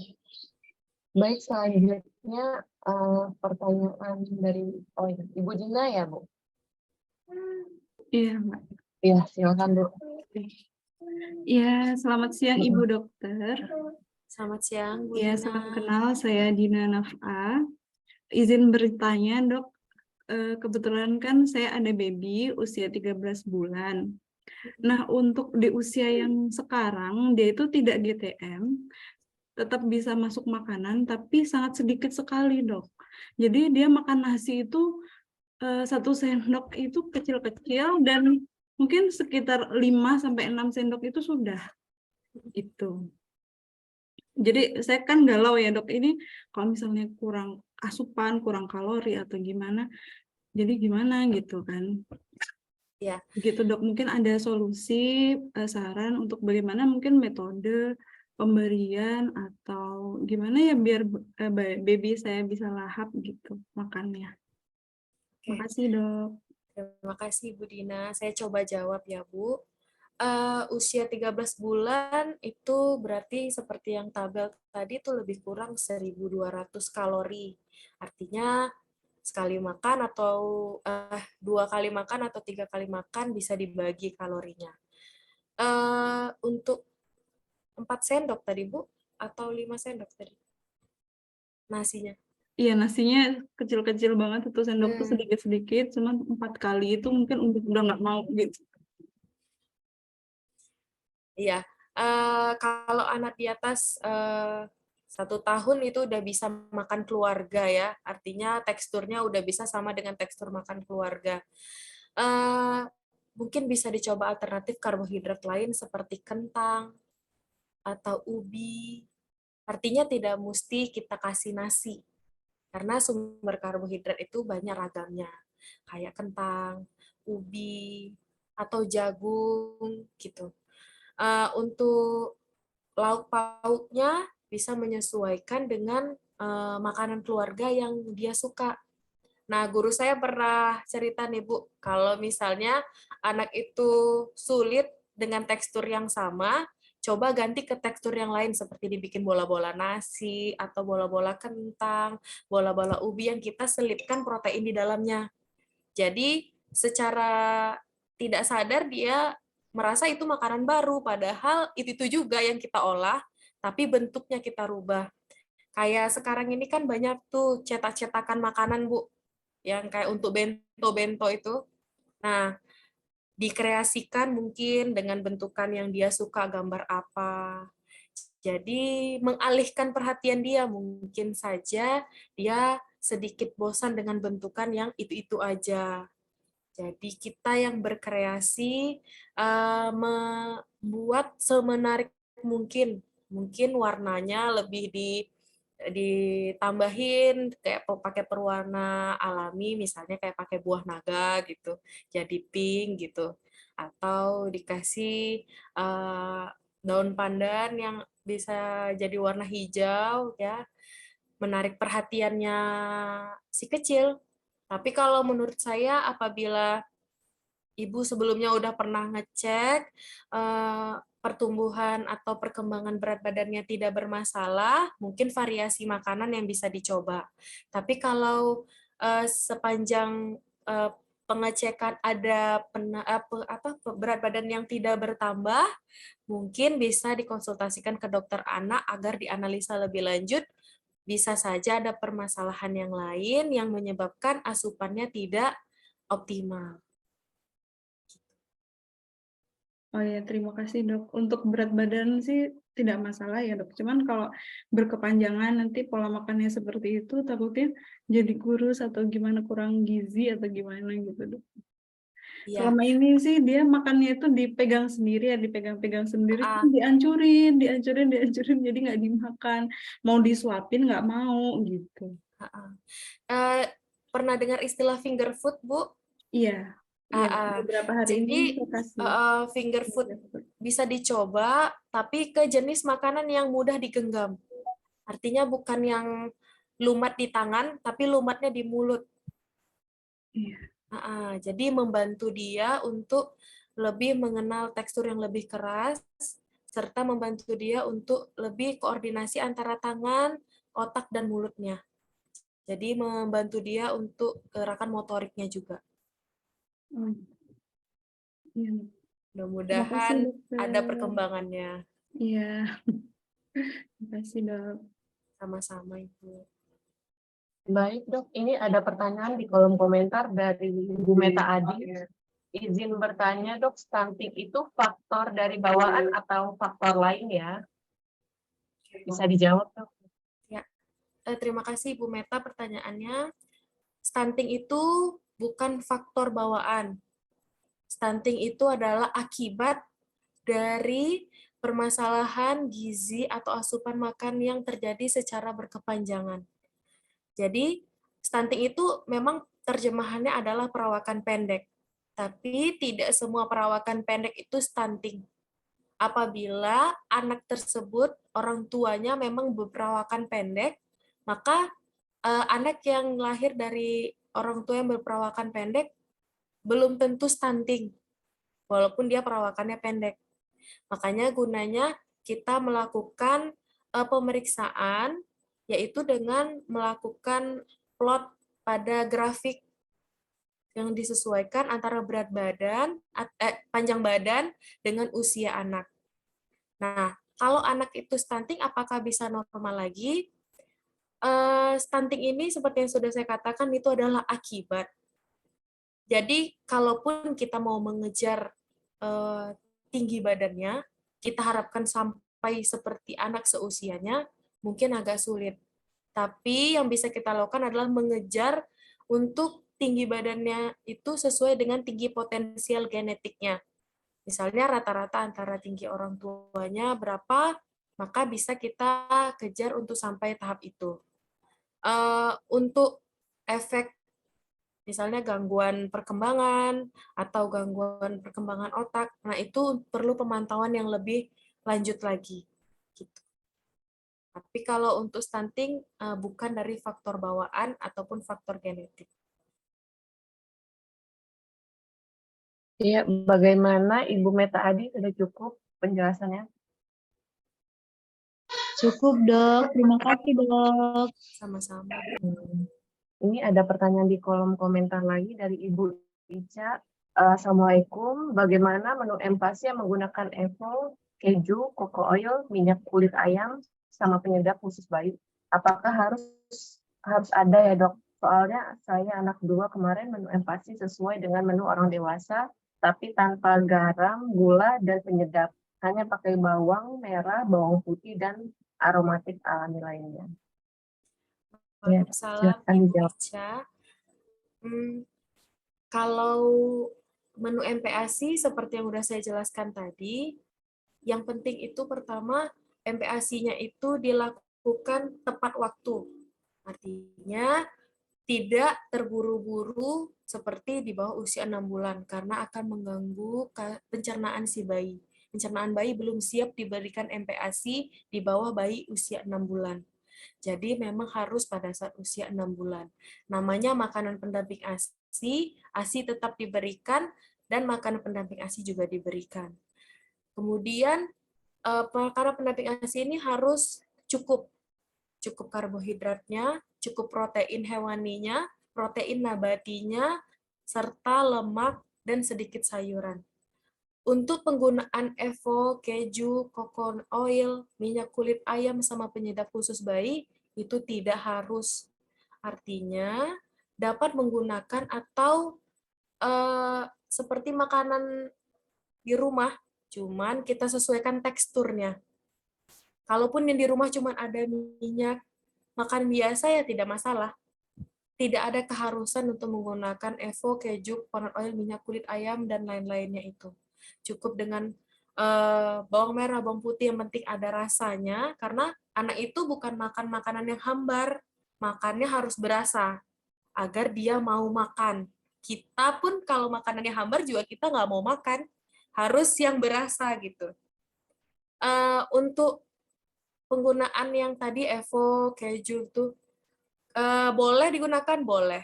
Baik, selanjutnya pertanyaan dari Ibu Dina ya, Bu? Iya, Mbak. Ya, silakan, Bu. Iya, selamat siang Ibu Dokter. Selamat siang, Bu Ya, Dina. salam kenal, saya Dina Naf'a. Izin bertanya, Dok. Kebetulan kan saya ada baby usia 13 bulan. Nah, untuk di usia yang sekarang, dia itu tidak GTM, tetap bisa masuk makanan, tapi sangat sedikit sekali, Dok. Jadi dia makan nasi itu 1 sendok itu kecil-kecil dan mungkin sekitar 5-6 sendok itu sudah. Itu. Jadi saya kan galau ya, Dok, ini kalau misalnya kurang asupan, kurang kalori atau gimana, jadi gimana gitu kan. Ya. Gitu, Dok, mungkin ada solusi, saran untuk bagaimana mungkin metode pemberian atau gimana ya biar baby saya bisa lahap gitu makannya. Oke. Makasih, Dok. Terima kasih, Bu Dina. Saya coba jawab ya, Bu. Usia 13 bulan itu berarti seperti yang tabel tadi itu lebih kurang 1.200 kalori. Artinya sekali makan atau 2 kali makan atau 3 kali makan bisa dibagi kalorinya. Untuk 4 sendok tadi, Bu, atau 5 sendok tadi nasinya? Iya, nasinya kecil-kecil banget, 1 sendok tuh sedikit-sedikit, cuman 4 kali itu mungkin udah nggak mau gitu. Iya, kalau anak di atas 1 tahun itu udah bisa makan keluarga ya, artinya teksturnya udah bisa sama dengan tekstur makan keluarga. Mungkin bisa dicoba alternatif karbohidrat lain seperti kentang atau ubi. Artinya tidak mesti kita kasih nasi, karena sumber karbohidrat itu banyak ragamnya, kayak kentang, ubi, atau jagung gitu. Untuk lauk pauknya bisa menyesuaikan dengan makanan keluarga yang dia suka. Nah, guru saya pernah cerita nih, Bu, kalau misalnya anak itu sulit dengan tekstur yang sama, coba ganti ke tekstur yang lain, seperti dibikin bola-bola nasi, atau bola-bola kentang, bola-bola ubi yang kita selipkan protein di dalamnya. Jadi, secara tidak sadar dia merasa itu makanan baru, padahal itu juga yang kita olah, tapi bentuknya kita rubah. Kayak sekarang ini kan banyak tuh cetak-cetakan makanan, Bu, yang kayak untuk bento-bento itu. Nah, dikreasikan mungkin dengan bentukan yang dia suka, gambar apa. Jadi, mengalihkan perhatian dia, mungkin saja dia sedikit bosan dengan bentukan yang itu-itu aja. Jadi kita yang berkreasi membuat semenarik mungkin warnanya lebih ditambahin kayak pakai perwarna alami, misalnya kayak pakai buah naga gitu, jadi pink gitu, atau dikasih daun pandan yang bisa jadi warna hijau ya, menarik perhatiannya si kecil. Tapi kalau menurut saya, apabila ibu sebelumnya udah pernah ngecek pertumbuhan atau perkembangan berat badannya tidak bermasalah, mungkin variasi makanan yang bisa dicoba. Tapi kalau sepanjang pengecekan ada berat badan yang tidak bertambah, mungkin bisa dikonsultasikan ke dokter anak agar dianalisa lebih lanjut. Bisa saja ada permasalahan yang lain yang menyebabkan asupannya tidak optimal. Oh ya, terima kasih dok. Untuk berat badan sih tidak masalah ya dok. Cuman kalau berkepanjangan nanti pola makannya seperti itu, takutnya jadi kurus atau gimana, kurang gizi atau gimana gitu dok. Ya, Selama ini sih dia makannya itu dipegang sendiri ya, dipegang-pegang sendiri, Ah. dihancurin, jadi nggak dimakan. Mau disuapin nggak mau gitu. Pernah dengar istilah finger food, Bu? Iya, iya. Beberapa hari ini Jadi saya kasih. finger food bisa dicoba, tapi ke jenis makanan yang mudah digenggam. Artinya bukan yang lumat di tangan, tapi lumatnya di mulut. Iya. Jadi membantu dia untuk lebih mengenal tekstur yang lebih keras, serta membantu dia untuk lebih koordinasi antara tangan, otak, dan mulutnya. Jadi membantu dia untuk gerakan motoriknya juga. Iya. Mudah-mudahan dokter. ada perkembangannya. Iya. Terima kasih dok. Sama-sama, Ibu. Baik dok, ini ada pertanyaan di kolom komentar dari Bu Meta Adi. Izin bertanya dok, stunting itu faktor dari bawaan atau faktor lain ya? Bisa dijawab dok? Ya, terima kasih Bu Meta pertanyaannya. Stunting itu bukan faktor bawaan. Stunting itu adalah akibat dari permasalahan gizi atau asupan makan yang terjadi secara berkepanjangan. Jadi, stunting itu memang terjemahannya adalah perawakan pendek. Tapi tidak semua perawakan pendek itu stunting. Apabila anak tersebut, orang tuanya memang berperawakan pendek, maka anak yang lahir dari orang tua yang berperawakan pendek belum tentu stunting, walaupun dia perawakannya pendek. Makanya gunanya kita melakukan pemeriksaan, yaitu dengan melakukan plot pada grafik yang disesuaikan antara berat badan, panjang badan dengan usia anak. Nah, kalau anak itu stunting, apakah bisa normal lagi? Stunting ini seperti yang sudah saya katakan itu adalah akibat. Jadi, kalaupun kita mau mengejar tinggi badannya, kita harapkan sampai seperti anak seusianya, mungkin agak sulit. Tapi yang bisa kita lakukan adalah mengejar untuk tinggi badannya itu sesuai dengan tinggi potensial genetiknya. Misalnya rata-rata antara tinggi orang tuanya berapa, maka bisa kita kejar untuk sampai tahap itu. Untuk efek misalnya gangguan perkembangan atau gangguan perkembangan otak, nah itu perlu pemantauan yang lebih lanjut lagi. Gitu. Tapi kalau untuk stunting bukan dari faktor bawaan ataupun faktor genetik. Iya, bagaimana Ibu Meta Adi, sudah cukup penjelasannya? Cukup dok, terima kasih dok. Sama-sama. Ini ada pertanyaan di kolom komentar lagi dari Ibu Ica. Assalamualaikum, bagaimana menu empasi yang menggunakan Evo, keju, koko oil, minyak kulit ayam, sama penyedap khusus bayi? Apakah harus ada ya dok? Soalnya saya anak 2 kemarin menu empasi sesuai dengan menu orang dewasa, tapi tanpa garam, gula, dan penyedap. Hanya pakai bawang merah, bawang putih, dan aromatik alami lainnya. Ya, Waalaikumsalam Ibu Ica. Kalau menu MPASI seperti yang sudah saya jelaskan tadi, yang penting itu pertama MPASI-nya itu dilakukan tepat waktu. Artinya tidak terburu-buru seperti di bawah usia 6 bulan karena akan mengganggu pencernaan si bayi. Pencernaan bayi belum siap diberikan MPASI di bawah bayi usia 6 bulan. Jadi memang harus pada saat usia 6 bulan. Namanya makanan pendamping ASI, ASI tetap diberikan dan makanan pendamping ASI juga diberikan. Kemudian karena pendamping ASI ini harus cukup karbohidratnya, cukup protein hewaninya, protein nabatinya, serta lemak dan sedikit sayuran. Untuk penggunaan EVO, keju, coconut oil, minyak kulit ayam, sama penyedap khusus bayi, itu tidak harus. Artinya, dapat menggunakan atau seperti makanan di rumah, cuman kita sesuaikan teksturnya. Kalaupun yang di rumah cuman ada minyak, makan biasa ya tidak masalah. Tidak ada keharusan untuk menggunakan EVO, keju, coconut oil, minyak kulit ayam, dan lain-lainnya itu. Cukup dengan bawang merah, bawang putih, yang penting ada rasanya, karena anak itu bukan makan makanan yang hambar, makannya harus berasa, agar dia mau makan. Kita pun kalau makanannya hambar juga kita nggak mau makan, harus yang berasa gitu. Untuk penggunaan yang tadi EVO, keju itu, boleh digunakan? Boleh.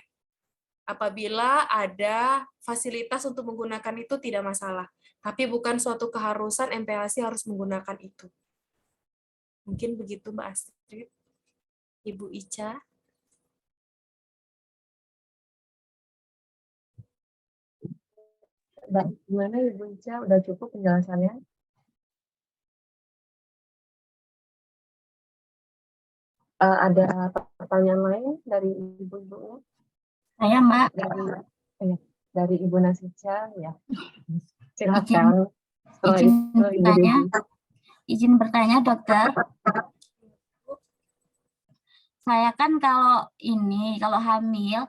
Apabila ada fasilitas untuk menggunakan itu tidak masalah. Tapi bukan suatu keharusan MPASI harus menggunakan itu. Mungkin begitu Mbak Astrid. Ibu Ica. Gimana Ibu Ica? Udah cukup penjelasannya? Ada pertanyaan lain dari ibu-ibunya? Saya, Mbak. Dari Ibu Nasica, ya. Silakan. Setelah Izin itu, Ibu bertanya. Dewi. Izin bertanya, dokter. Saya kan kalau hamil,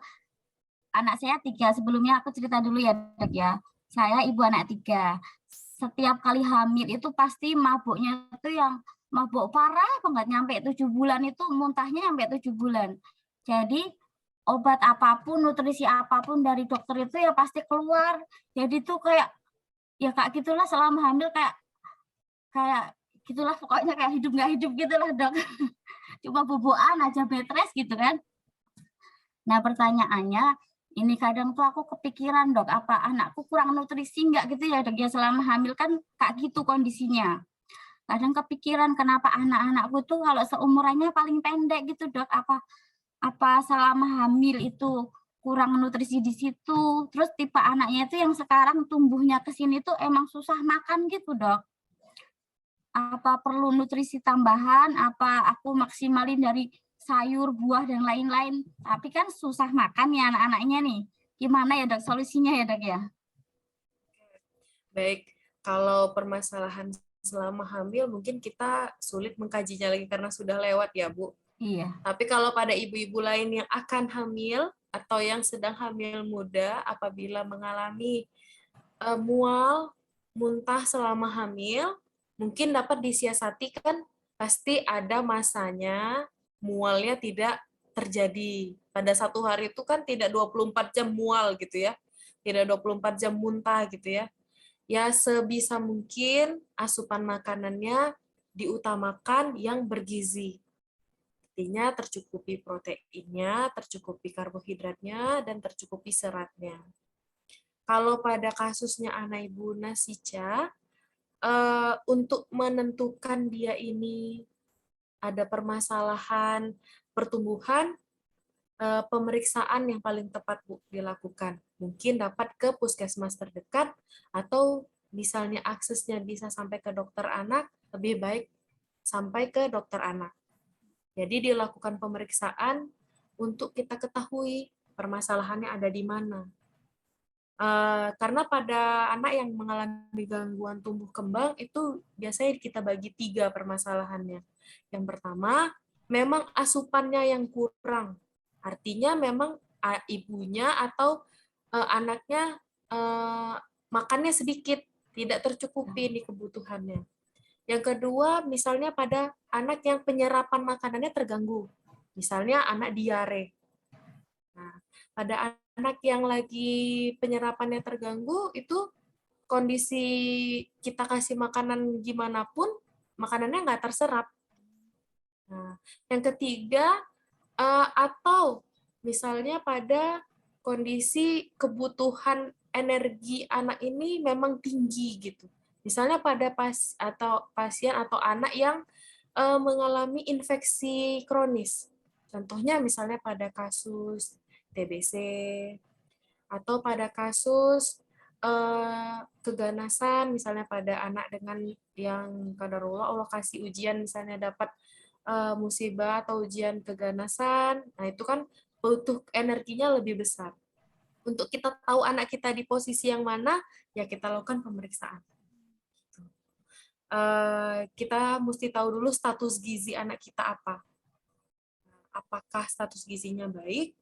anak saya 3. Sebelumnya aku cerita dulu ya, Dok ya. Saya ibu anak 3. Setiap kali hamil itu pasti mabuknya itu yang mabuk parah banget, nyampe 7 bulan itu muntahnya sampai 7 bulan. Jadi obat apapun, nutrisi apapun dari dokter itu ya pasti keluar. Jadi tuh kayak ya Kak gitulah selama hamil kayak gitulah, pokoknya kayak hidup nggak hidup gitulah, Dok. Cuma bubuan aja, betres gitu kan. Nah, pertanyaannya ini kadang tuh aku kepikiran, Dok, apa anakku kurang nutrisi nggak gitu ya, Dok, ya selama hamil kan kayak gitu kondisinya. Kadang kepikiran kenapa anak-anakku tuh kalau seumurannya paling pendek gitu, Dok, apa selama hamil itu kurang nutrisi di situ. Terus tipe anaknya itu yang sekarang tumbuhnya ke sini tuh emang susah makan gitu, Dok. Apa perlu nutrisi tambahan, apa aku maksimalin dari sayur, buah, dan lain-lain. Tapi kan susah makan ya anak-anaknya nih. Gimana ya, Dok, solusinya ya, Dok, ya? Baik, kalau permasalahan selama hamil mungkin kita sulit mengkajinya lagi karena sudah lewat ya, Bu. Iya. Tapi kalau pada ibu-ibu lain yang akan hamil atau yang sedang hamil muda, apabila mengalami mual, muntah selama hamil, mungkin dapat disiasati, kan pasti ada masanya mualnya tidak terjadi. Pada satu hari itu kan tidak 24 jam mual gitu ya. Tidak 24 jam muntah gitu ya. Ya sebisa mungkin asupan makanannya diutamakan yang bergizi. Artinya tercukupi proteinnya, tercukupi karbohidratnya, dan tercukupi seratnya. Kalau pada kasusnya anak Ibu Nasica, untuk menentukan dia ini ada permasalahan pertumbuhan, pemeriksaan yang paling tepat Bu dilakukan. Mungkin dapat ke puskesmas terdekat, atau misalnya aksesnya bisa sampai ke dokter anak, lebih baik sampai ke dokter anak. Jadi dilakukan pemeriksaan untuk kita ketahui permasalahannya ada di mana. Karena pada anak yang mengalami gangguan tumbuh kembang itu biasanya kita bagi 3 permasalahannya. Yang pertama, memang asupannya yang kurang. Artinya memang ibunya atau anaknya makannya sedikit, tidak tercukupi di kebutuhannya. Yang kedua, misalnya pada anak yang penyerapan makanannya terganggu. Misalnya anak diare. Nah, pada anak yang lagi penyerapannya terganggu, itu kondisi kita kasih makanan gimana pun, makanannya nggak terserap. Nah, yang ketiga, atau misalnya pada kondisi kebutuhan energi anak ini memang tinggi gitu. Misalnya pada pasien atau anak yang mengalami infeksi kronis. Contohnya misalnya pada kasus TBC, Atau pada kasus keganasan, misalnya pada anak dengan yang qadarullah Allah kasih ujian, misalnya dapat musibah atau ujian keganasan, nah itu kan butuh energinya lebih besar. Untuk kita tahu anak kita di posisi yang mana, ya kita lakukan pemeriksaan. Kita mesti tahu dulu status gizi anak kita apa. Apakah status gizinya baik,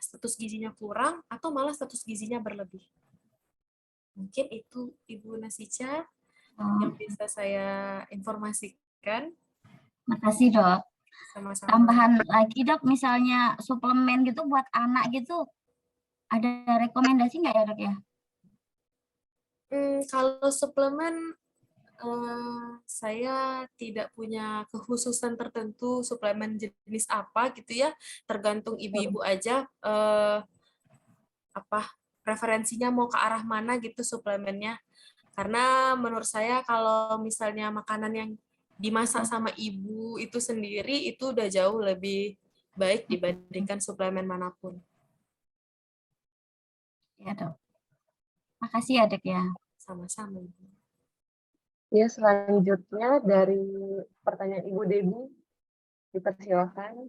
status gizinya kurang, atau malah status gizinya berlebih. Mungkin itu Ibu Nasica yang bisa saya informasikan. Makasih dok. Sama-sama. Tambahan lagi dok, misalnya suplemen gitu buat anak gitu, ada rekomendasi nggak ya dok ya? Kalau suplemen, saya tidak punya kekhususan tertentu suplemen jenis apa gitu ya, tergantung ibu-ibu aja apa preferensinya mau ke arah mana gitu suplemennya. Karena menurut saya kalau misalnya makanan yang dimasak sama ibu itu sendiri itu udah jauh lebih baik dibandingkan suplemen manapun. Ya dok. Makasih ya dok ya. Sama-sama. Ya, selanjutnya dari pertanyaan Ibu Debi, dipersilakan.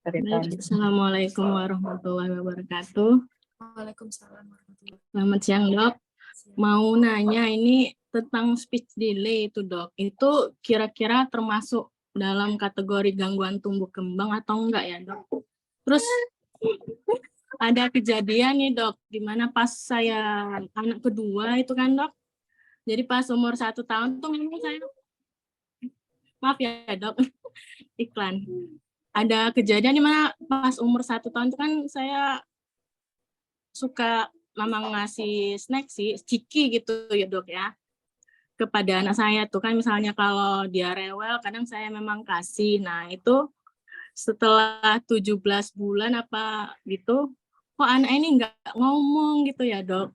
Baik, Assalamualaikum warahmatullahi wabarakatuh. Waalaikumsalam warahmatullahi wabarakatuh. Selamat siang dok. Mau nanya ini tentang speech delay itu dok. Itu kira-kira termasuk dalam kategori gangguan tumbuh kembang atau enggak ya dok? Terus ada kejadian nih dok, dimana pas saya anak kedua itu kan dok. Jadi pas umur 1 tahun tuh memang saya, maaf ya dok, iklan. Ada kejadian dimana pas umur 1 tahun itu kan saya suka mama ngasih snack sih, ciki gitu ya dok ya, kepada anak saya tuh kan misalnya kalau dia rewel kadang saya memang kasih. Nah itu setelah 17 bulan apa gitu, kok anak ini nggak ngomong gitu ya dok.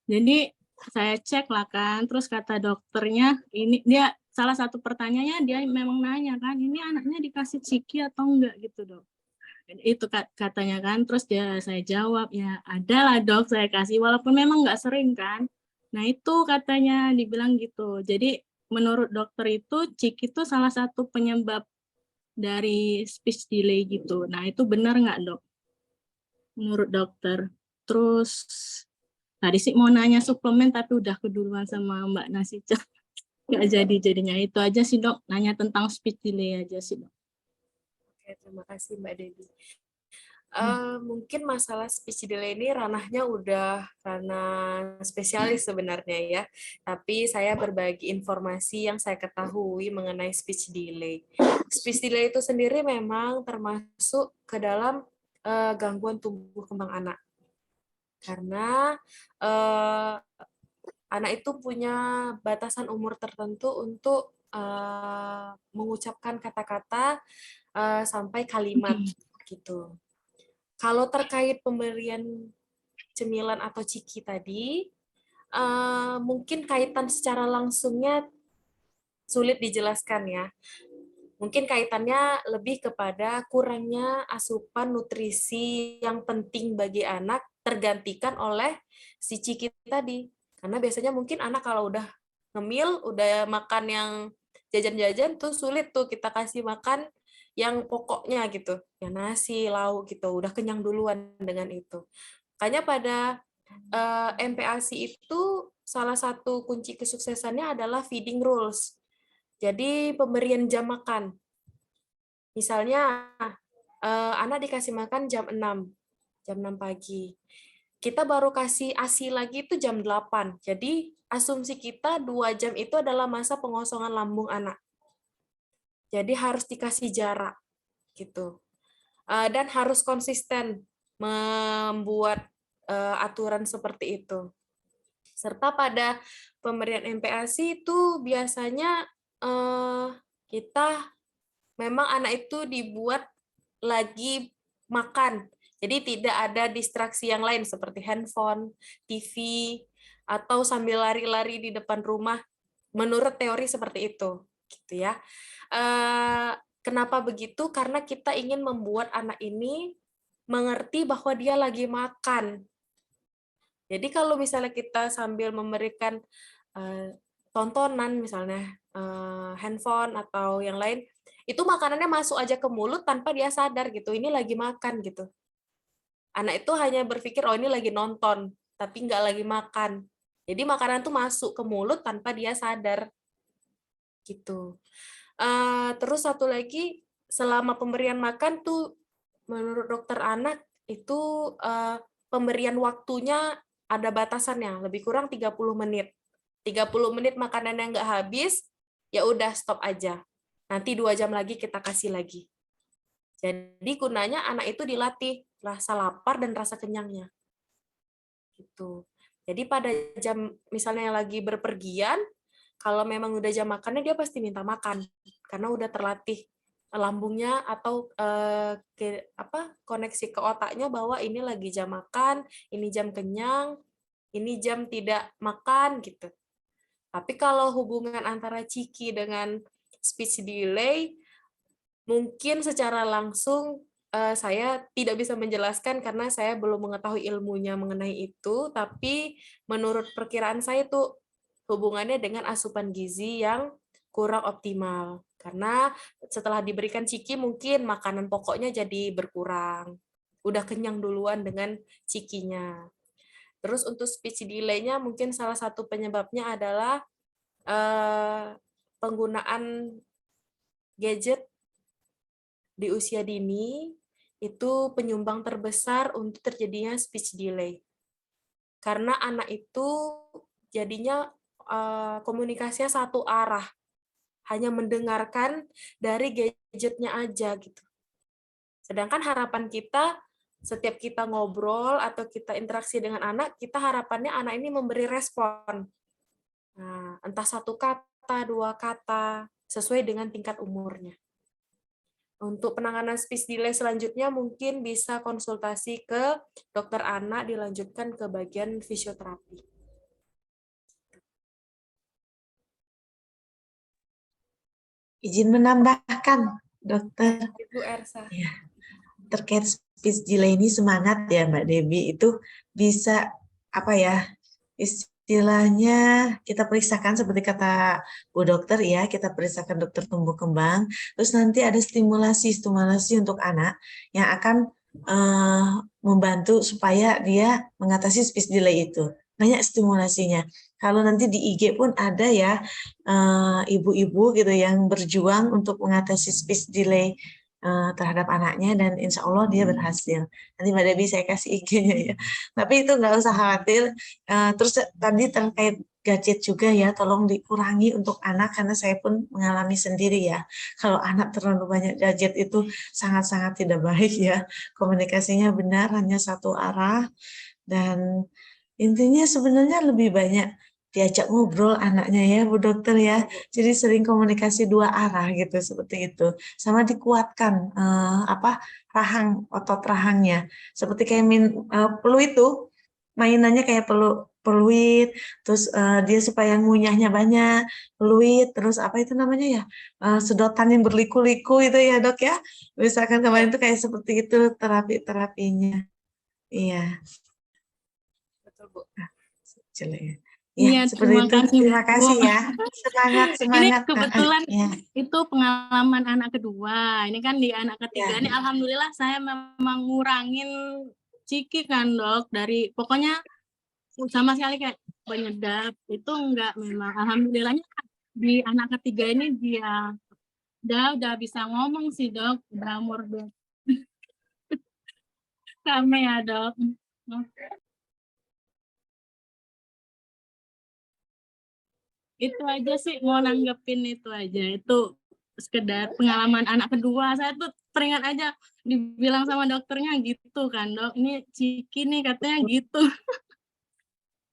Jadi saya cek lah kan, terus kata dokternya, ini dia salah satu pertanyaannya dia memang nanya kan, ini anaknya dikasih ciki atau enggak gitu dok. Itu katanya kan, terus saya jawab, ya ada lah dok saya kasih, walaupun memang nggak sering kan. Nah itu katanya dibilang gitu. Jadi menurut dokter itu ciki itu salah satu penyebab dari speech delay gitu. Nah itu benar nggak dok? Menurut dokter. Terus tadi sih mau nanya suplemen tapi udah keduluan sama Mbak Nasica. Nggak jadi jadinya. Itu aja sih dok, nanya tentang speech delay aja sih dok. Oke, terima kasih Mbak Devi. Mungkin masalah speech delay ini ranahnya udah ranah spesialis sebenarnya ya. Tapi saya berbagi informasi yang saya ketahui mengenai speech delay. Speech delay itu sendiri memang termasuk ke dalam gangguan tumbuh kembang anak. Karena anak itu punya batasan umur tertentu untuk mengucapkan kata-kata sampai kalimat gitu. Kalau terkait pemberian cemilan atau ciki tadi, mungkin kaitan secara langsungnya sulit dijelaskan ya. Mungkin kaitannya lebih kepada kurangnya asupan nutrisi yang penting bagi anak tergantikan oleh si ciki tadi. Karena biasanya mungkin anak kalau udah ngemil, udah makan yang jajan-jajan tuh sulit tuh kita kasih makan yang pokoknya gitu, ya nasi, lauk gitu, udah kenyang duluan dengan itu. Makanya pada MPASI itu salah satu kunci kesuksesannya adalah feeding rules. Jadi pemberian jam makan. Misalnya anak dikasih makan jam 6 pagi. Kita baru kasih ASI lagi itu jam 8. Jadi asumsi kita 2 jam itu adalah masa pengosongan lambung anak. Jadi harus dikasih jarak gitu. Dan harus konsisten membuat aturan seperti itu. Serta pada pemberian MPASI itu biasanya kita memang anak itu dibuat lagi makan. Jadi tidak ada distraksi yang lain seperti handphone, TV, atau sambil lari-lari di depan rumah. Menurut teori seperti itu, gitu ya. Kenapa begitu? Karena kita ingin membuat anak ini mengerti bahwa dia lagi makan. Jadi kalau misalnya kita sambil memberikan tontonan, misalnya handphone atau yang lain, itu makanannya masuk aja ke mulut tanpa dia sadar gitu, ini lagi makan gitu. Anak itu hanya berpikir, oh ini lagi nonton, tapi nggak lagi makan. Jadi makanan tuh masuk ke mulut tanpa dia sadar. Gitu. Terus satu lagi, selama pemberian makan tuh, menurut dokter anak, itu pemberian waktunya ada batasannya, lebih kurang 30 menit. 30 menit makanan yang nggak habis, ya udah stop aja. Nanti 2 jam lagi kita kasih lagi. Jadi gunanya anak itu dilatih rasa lapar dan rasa kenyangnya. Gitu. Jadi pada jam misalnya lagi berpergian, kalau memang udah jam makannya dia pasti minta makan karena udah terlatih lambungnya atau koneksi ke otaknya bahwa ini lagi jam makan, ini jam kenyang, ini jam tidak makan gitu. Tapi kalau hubungan antara ciki dengan speech delay, mungkin secara langsung saya tidak bisa menjelaskan karena saya belum mengetahui ilmunya mengenai itu, tapi menurut perkiraan saya itu hubungannya dengan asupan gizi yang kurang optimal. Karena setelah diberikan ciki mungkin makanan pokoknya jadi berkurang. Udah kenyang duluan dengan cikinya. Terus untuk speech delay-nya mungkin salah satu penyebabnya adalah penggunaan gadget di usia dini itu penyumbang terbesar untuk terjadinya speech delay. Karena anak itu jadinya komunikasinya satu arah, hanya mendengarkan dari gadgetnya aja gitu. Sedangkan harapan kita setiap kita ngobrol atau kita interaksi dengan anak, kita harapannya anak ini memberi respon. Nah, entah 1 kata, 2 kata, sesuai dengan tingkat umurnya. Untuk penanganan speech delay selanjutnya mungkin bisa konsultasi ke dokter anak, dilanjutkan ke bagian fisioterapi. Izin menambahkan, dokter. Ibu Ersa. Ya, terkait speech delay ini semangat ya Mbak Debbie, itu bisa apa ya, istilahnya kita periksakan seperti kata Bu Dokter ya, kita periksakan dokter tumbuh kembang, terus nanti ada stimulasi untuk anak yang akan membantu supaya dia mengatasi speech delay itu. Banyak stimulasinya. Kalau nanti di IG pun ada ya ibu-ibu gitu yang berjuang untuk mengatasi speech delay terhadap anaknya, dan insya Allah dia berhasil. Nanti Mbak Debbie saya kasih IG-nya ya. Tapi itu nggak usah khawatir. Terus tadi terkait gadget juga ya, tolong dikurangi untuk anak karena saya pun mengalami sendiri ya. Kalau anak terlalu banyak gadget itu sangat-sangat tidak baik ya. Komunikasinya benar hanya satu arah, dan intinya sebenarnya lebih banyak diajak ngobrol anaknya ya Bu Dokter ya. Jadi sering komunikasi 2 arah gitu, seperti itu. Sama dikuatkan rahang, otot rahangnya. Seperti kayak peluit itu, mainannya kayak peluit, terus dia supaya ngunyahnya banyak, peluit, terus apa itu namanya ya, sedotan yang berliku-liku itu ya Dok ya. Misalkan kemarin itu kayak seperti itu terapinya. Iya. Betul, Bu. Jelek ya. Iya, Seperti terima itu. kasih, Terima Bu. kasih ya. Semangat. Ini kebetulan Ya. itu pengalaman anak kedua. Ini kan di anak ketiga Ya. ini alhamdulillah saya memang ngurangin ciki kan Dok, dari pokoknya sama sekali kayak penyedap itu enggak, memang alhamdulillahnya di anak ketiga ini dia udah bisa ngomong sih Dok, udah umur 2 rame ya Dok. Itu aja sih, mau nanggepin itu aja. Itu sekedar pengalaman anak kedua. Saya tuh teringat aja dibilang sama dokternya gitu kan Dok, ini ciki nih katanya gitu.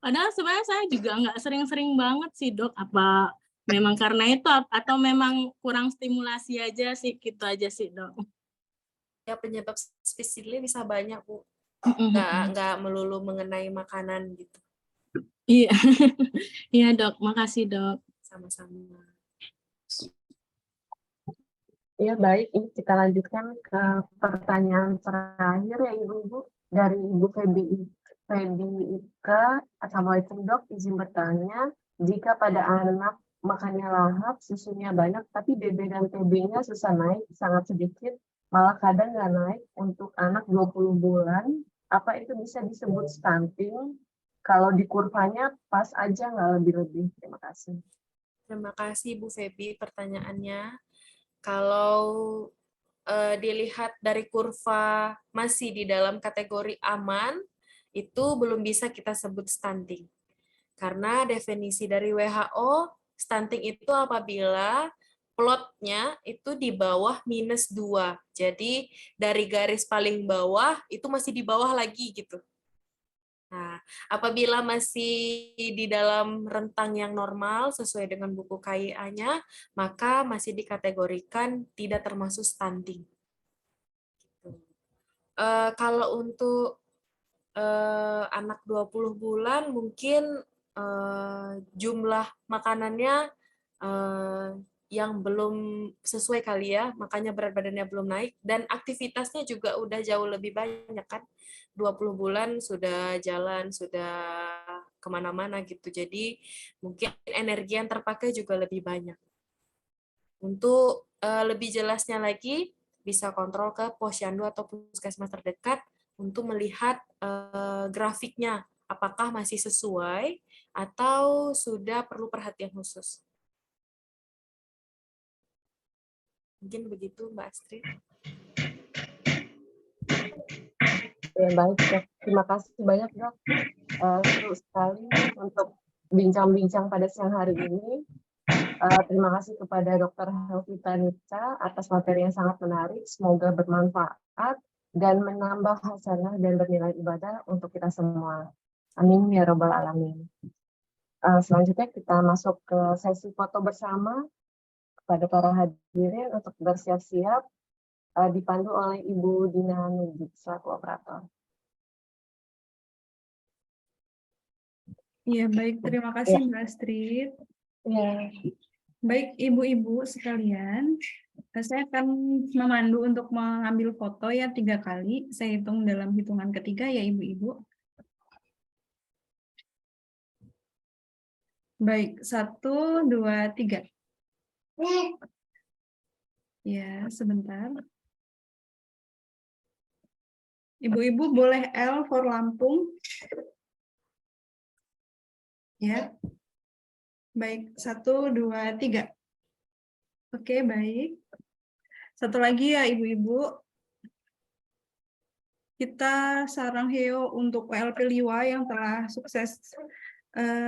Padahal sebenarnya saya juga nggak sering-sering banget sih Dok. Apa memang karena itu atau memang kurang stimulasi aja sih, gitu aja sih Dok. Ya, penyebab speech delay bisa banyak, Bu. Nggak melulu mengenai makanan gitu. Iya. Iya Dok, makasih Dok. Sama-sama. Ya, baik. Ini kita lanjutkan ke pertanyaan terakhir ya, Ibu-Ibu. Dari Ibu Febi Ika. Assalamualaikum dok, izin bertanya. Jika pada anak makannya lahap, susunya banyak, tapi BB dan TB-nya susah naik, sangat sedikit, malah kadang nggak naik untuk anak 20 bulan, apa itu bisa disebut stunting? Kalau di kurvanya pas aja, nggak lebih-lebih. Terima kasih. Terima kasih Bu Febi pertanyaannya. Kalau dilihat dari kurva masih di dalam kategori aman, itu belum bisa kita sebut stunting. Karena definisi dari WHO, stunting itu apabila plotnya itu di bawah -2. Jadi dari garis paling bawah itu masih di bawah lagi gitu. Nah, apabila masih di dalam rentang yang normal sesuai dengan buku KIA-nya, maka masih dikategorikan tidak termasuk stunting. Kalau untuk anak 20 bulan mungkin jumlah makanannya yang belum sesuai kali ya, makanya berat badannya belum naik, dan aktivitasnya juga udah jauh lebih banyak kan, 20 bulan sudah jalan, sudah kemana-mana gitu, jadi mungkin energi yang terpakai juga lebih banyak. Untuk lebih jelasnya lagi, bisa kontrol ke posyandu atau puskesmas terdekat untuk melihat grafiknya, apakah masih sesuai atau sudah perlu perhatian khusus. Mungkin begitu, Mbak Astrid. Ya, baik, dok. Terima kasih banyak, dok. Seru sekali untuk bincang-bincang pada siang hari ini. Terima kasih kepada Dr. Helvita Nipta atas materi yang sangat menarik. Semoga bermanfaat dan menambah hasanah dan bernilai ibadah untuk kita semua. Amin ya robbal alamin. Selanjutnya kita masuk ke sesi foto bersama kepada para hadirin untuk bersiap-siap, dipandu oleh Ibu Dina Nugik selaku operator. Iya, baik. Terima kasih, Mbak Astrid. Ya. Baik, ibu-ibu sekalian, saya akan memandu untuk mengambil foto ya 3 kali. Saya hitung dalam hitungan ketiga ya, ibu-ibu. Baik, 1, 2, 3. Ya, sebentar. Ibu-ibu boleh L for Lampung. Ya. Baik, 1, 2, 3. Oke, baik. Satu lagi ya, ibu-ibu. Kita sarang heo untuk WLP Liwa yang telah sukses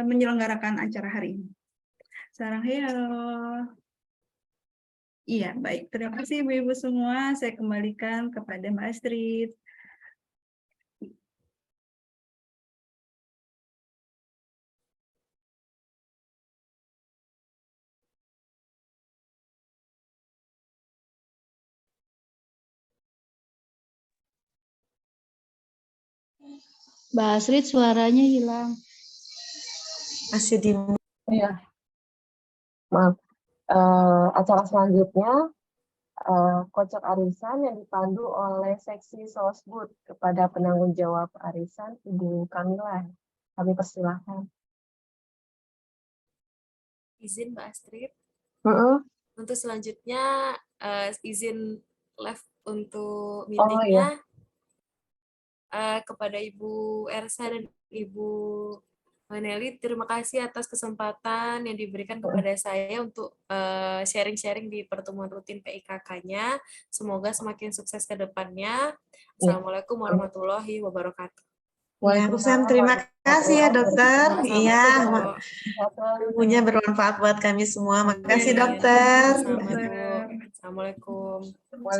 menyelenggarakan acara hari ini. Sarang heo. Iya, baik. Terima kasih ibu-ibu semua. Saya kembalikan kepada Mbak Astrid. Mbak Astrid suaranya hilang. Masih di Ya, maaf. Acara selanjutnya kocok arisan yang dipandu oleh seksi Sosbud kepada penanggung jawab arisan Ibu Kamila. Kami persilahkan. Izin Mbak Astrid. Uh-uh. Untuk selanjutnya izin live untuk Oh, meetingnya ya. kepada Ibu Ersa dan Ibu Nelly. Terima kasih atas kesempatan yang diberikan kepada saya untuk sharing-sharing di pertemuan rutin PIKK-nya. Semoga semakin sukses ke depannya. Assalamualaikum warahmatullahi wabarakatuh. Waalaikumsalam. Terima kasih ya dokter. Iya, ilmunya bermanfaat buat kami semua. Makasih dokter. Assalamualaikum.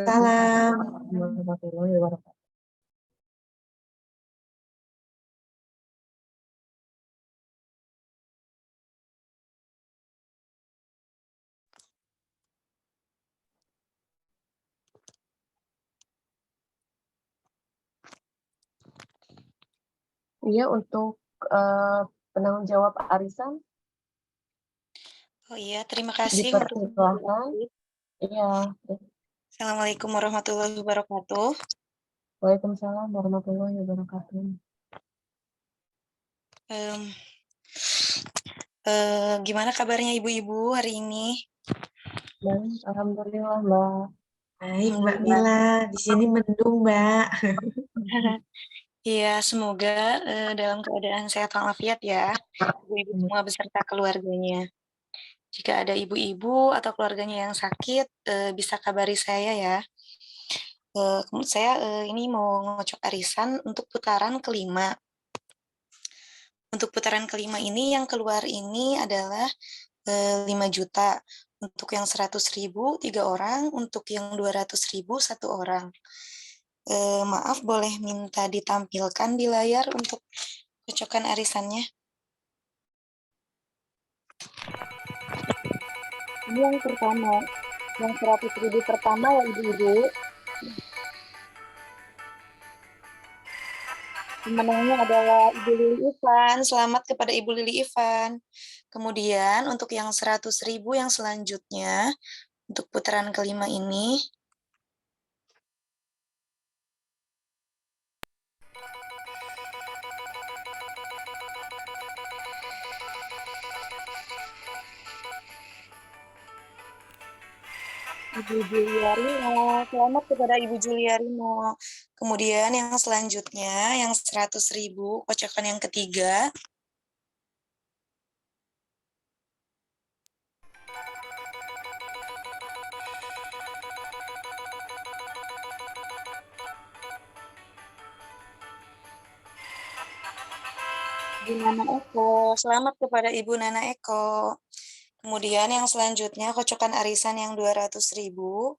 Salam. Warahmatullahi wabarakatuh. Iya, untuk penanggung jawab arisan. Oh iya, terima kasih. Dipersilahkan. Iya. Assalamualaikum warahmatullahi wabarakatuh. Waalaikumsalam warahmatullahi wabarakatuh. Em, Gimana kabarnya ibu-ibu hari ini? Dan alhamdulillah Mbak. Baik, Mbak Mila. Di sini mendung, Mbak. Iya, semoga dalam keadaan sehat walafiat ya, ibu-ibu semua beserta keluarganya. Jika ada ibu-ibu atau keluarganya yang sakit, bisa kabari saya ya. Saya ini mau ngocok arisan untuk putaran kelima. Untuk putaran kelima ini yang keluar ini adalah 5 juta. Untuk yang 100.000 3 orang, untuk yang 200.000 1 orang. Maaf, boleh minta ditampilkan di layar untuk cocokan arisannya. Ini yang pertama, yang 100.000 pertama ya ibu-ibu. Pemenangnya adalah Ibu Lili Ivan. Selamat kepada Ibu Lili Ivan. Kemudian untuk yang 100.000 yang selanjutnya, untuk putaran kelima ini, Ibu Juliarino. Selamat kepada Ibu Juliarino. Kemudian yang selanjutnya, yang 100.000, kocokan yang ketiga, Ibu Nana Eko. Selamat kepada Ibu Nana Eko. Kemudian yang selanjutnya, kocokan arisan yang 200.000.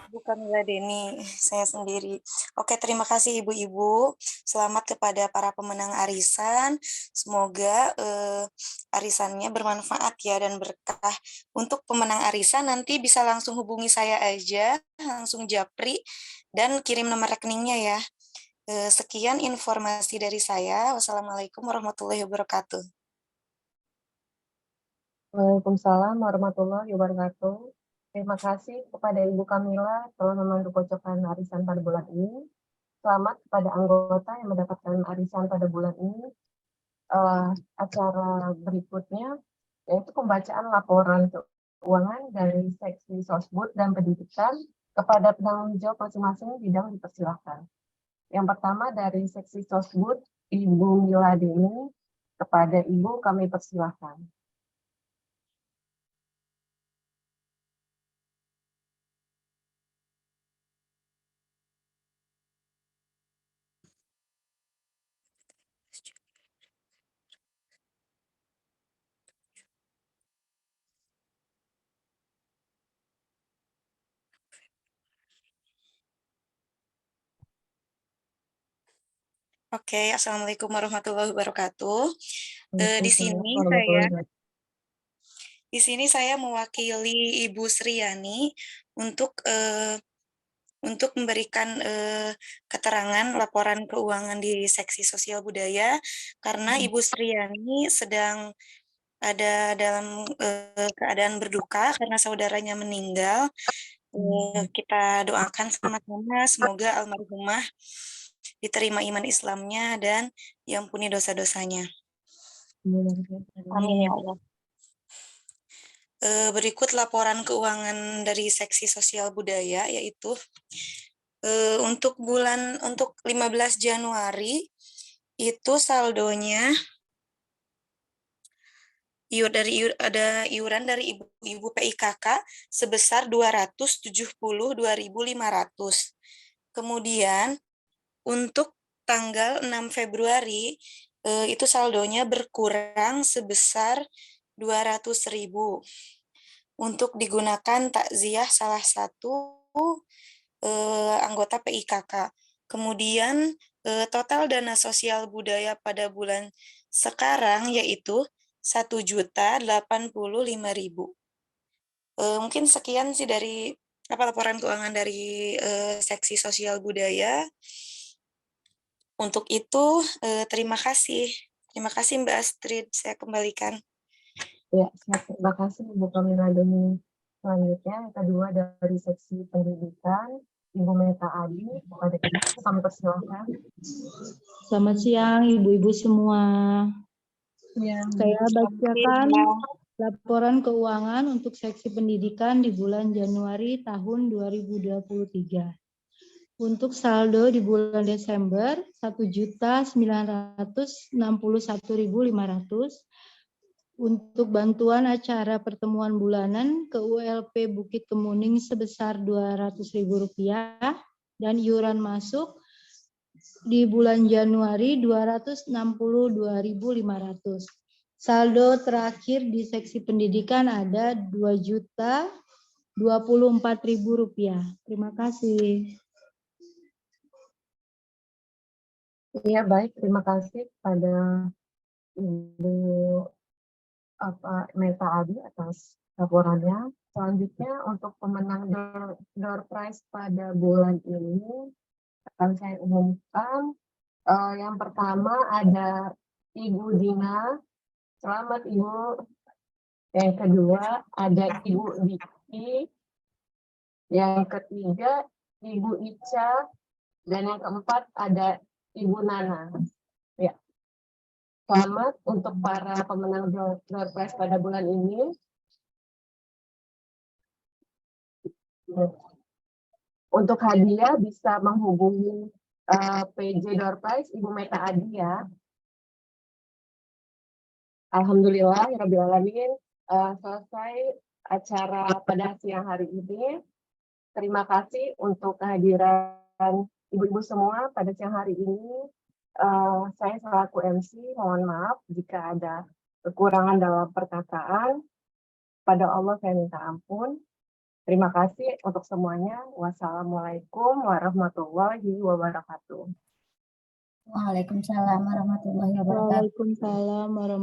Bukan Mila Deni, saya sendiri. Oke, terima kasih ibu-ibu. Selamat kepada para pemenang arisan. Semoga arisannya bermanfaat ya dan berkah. Untuk pemenang arisan nanti bisa langsung hubungi saya aja, langsung japri, dan kirim nomor rekeningnya ya. Sekian informasi dari saya. Wassalamualaikum warahmatullahi wabarakatuh. Waalaikumsalam warahmatullahi wabarakatuh. Terima kasih kepada Ibu Kamila telah memandu kocokan arisan pada bulan ini. Selamat kepada anggota yang mendapatkan arisan pada bulan ini. Acara berikutnya yaitu pembacaan laporan keuangan dari seksi sosbud dan pendidikan kepada penanggung jawab masing-masing bidang dipersilakan. Yang pertama dari seksi sosbud, Ibu Mila Deni, kepada Ibu kami persilahkan. Oke, Assalamualaikum warahmatullahi wabarakatuh. Di sini saya mewakili Ibu Sriani untuk memberikan keterangan laporan keuangan di seksi sosial budaya karena Ibu Sriani sedang ada dalam keadaan berduka karena saudaranya meninggal. Kita doakan sama-sama semoga almarhumah diterima iman Islamnya dan diampuni dosa-dosanya. Amin ya Allah. Berikut laporan keuangan dari seksi sosial budaya, yaitu untuk 15 Januari itu saldonya ada iuran dari ibu-ibu PIKK sebesar 272.500. Kemudian untuk tanggal 6 Februari itu saldonya berkurang sebesar 200.000 untuk digunakan takziah salah satu anggota PIKK. Kemudian total dana sosial budaya pada bulan sekarang yaitu 1.085.000. Mungkin sekian sih dari laporan keuangan dari seksi sosial budaya. Untuk itu, terima kasih. Terima kasih Mbak Astrid, saya kembalikan. Ya, terima kasih Ibu Kamila Deni. Selanjutnya, yang kedua dari seksi pendidikan, Ibu Meta Adi, kami persilahkan. Selamat siang Ibu-Ibu semua. Ya, Saya bacakan laporan keuangan untuk seksi pendidikan di bulan Januari tahun 2023. Untuk saldo di bulan Desember 1.961.500. Untuk bantuan acara pertemuan bulanan ke ULP Bukit Kemuning sebesar Rp200.000 dan iuran masuk di bulan Januari 262.500. Saldo terakhir di seksi pendidikan ada Rp2.024.000. Terima kasih. Iya, baik. Terima kasih pada Ibu Meta Adi atas laporannya. Selanjutnya untuk pemenang door prize pada bulan ini akan saya umumkan. Yang pertama ada Ibu Dina. Selamat Ibu. Yang kedua ada Ibu Diki. Yang ketiga Ibu Ica. Dan yang keempat ada Ibu Nana. Ya. Selamat untuk para pemenang door prize pada bulan ini. Untuk hadiah bisa menghubungi PJ Door Prize Ibu Meta Adi ya. Alhamdulillah, ya Rabbil Alamin, selesai acara pada siang hari ini. Terima kasih untuk kehadiran ibu-ibu semua pada siang hari ini. Saya selaku MC, mohon maaf jika ada kekurangan dalam perkataan. Pada Allah saya minta ampun. Terima kasih untuk semuanya. Wassalamualaikum warahmatullahi wabarakatuh. Waalaikumsalam warahmatullahi wabarakatuh. Waalaikumsalam warahmatullahi wabarakatuh.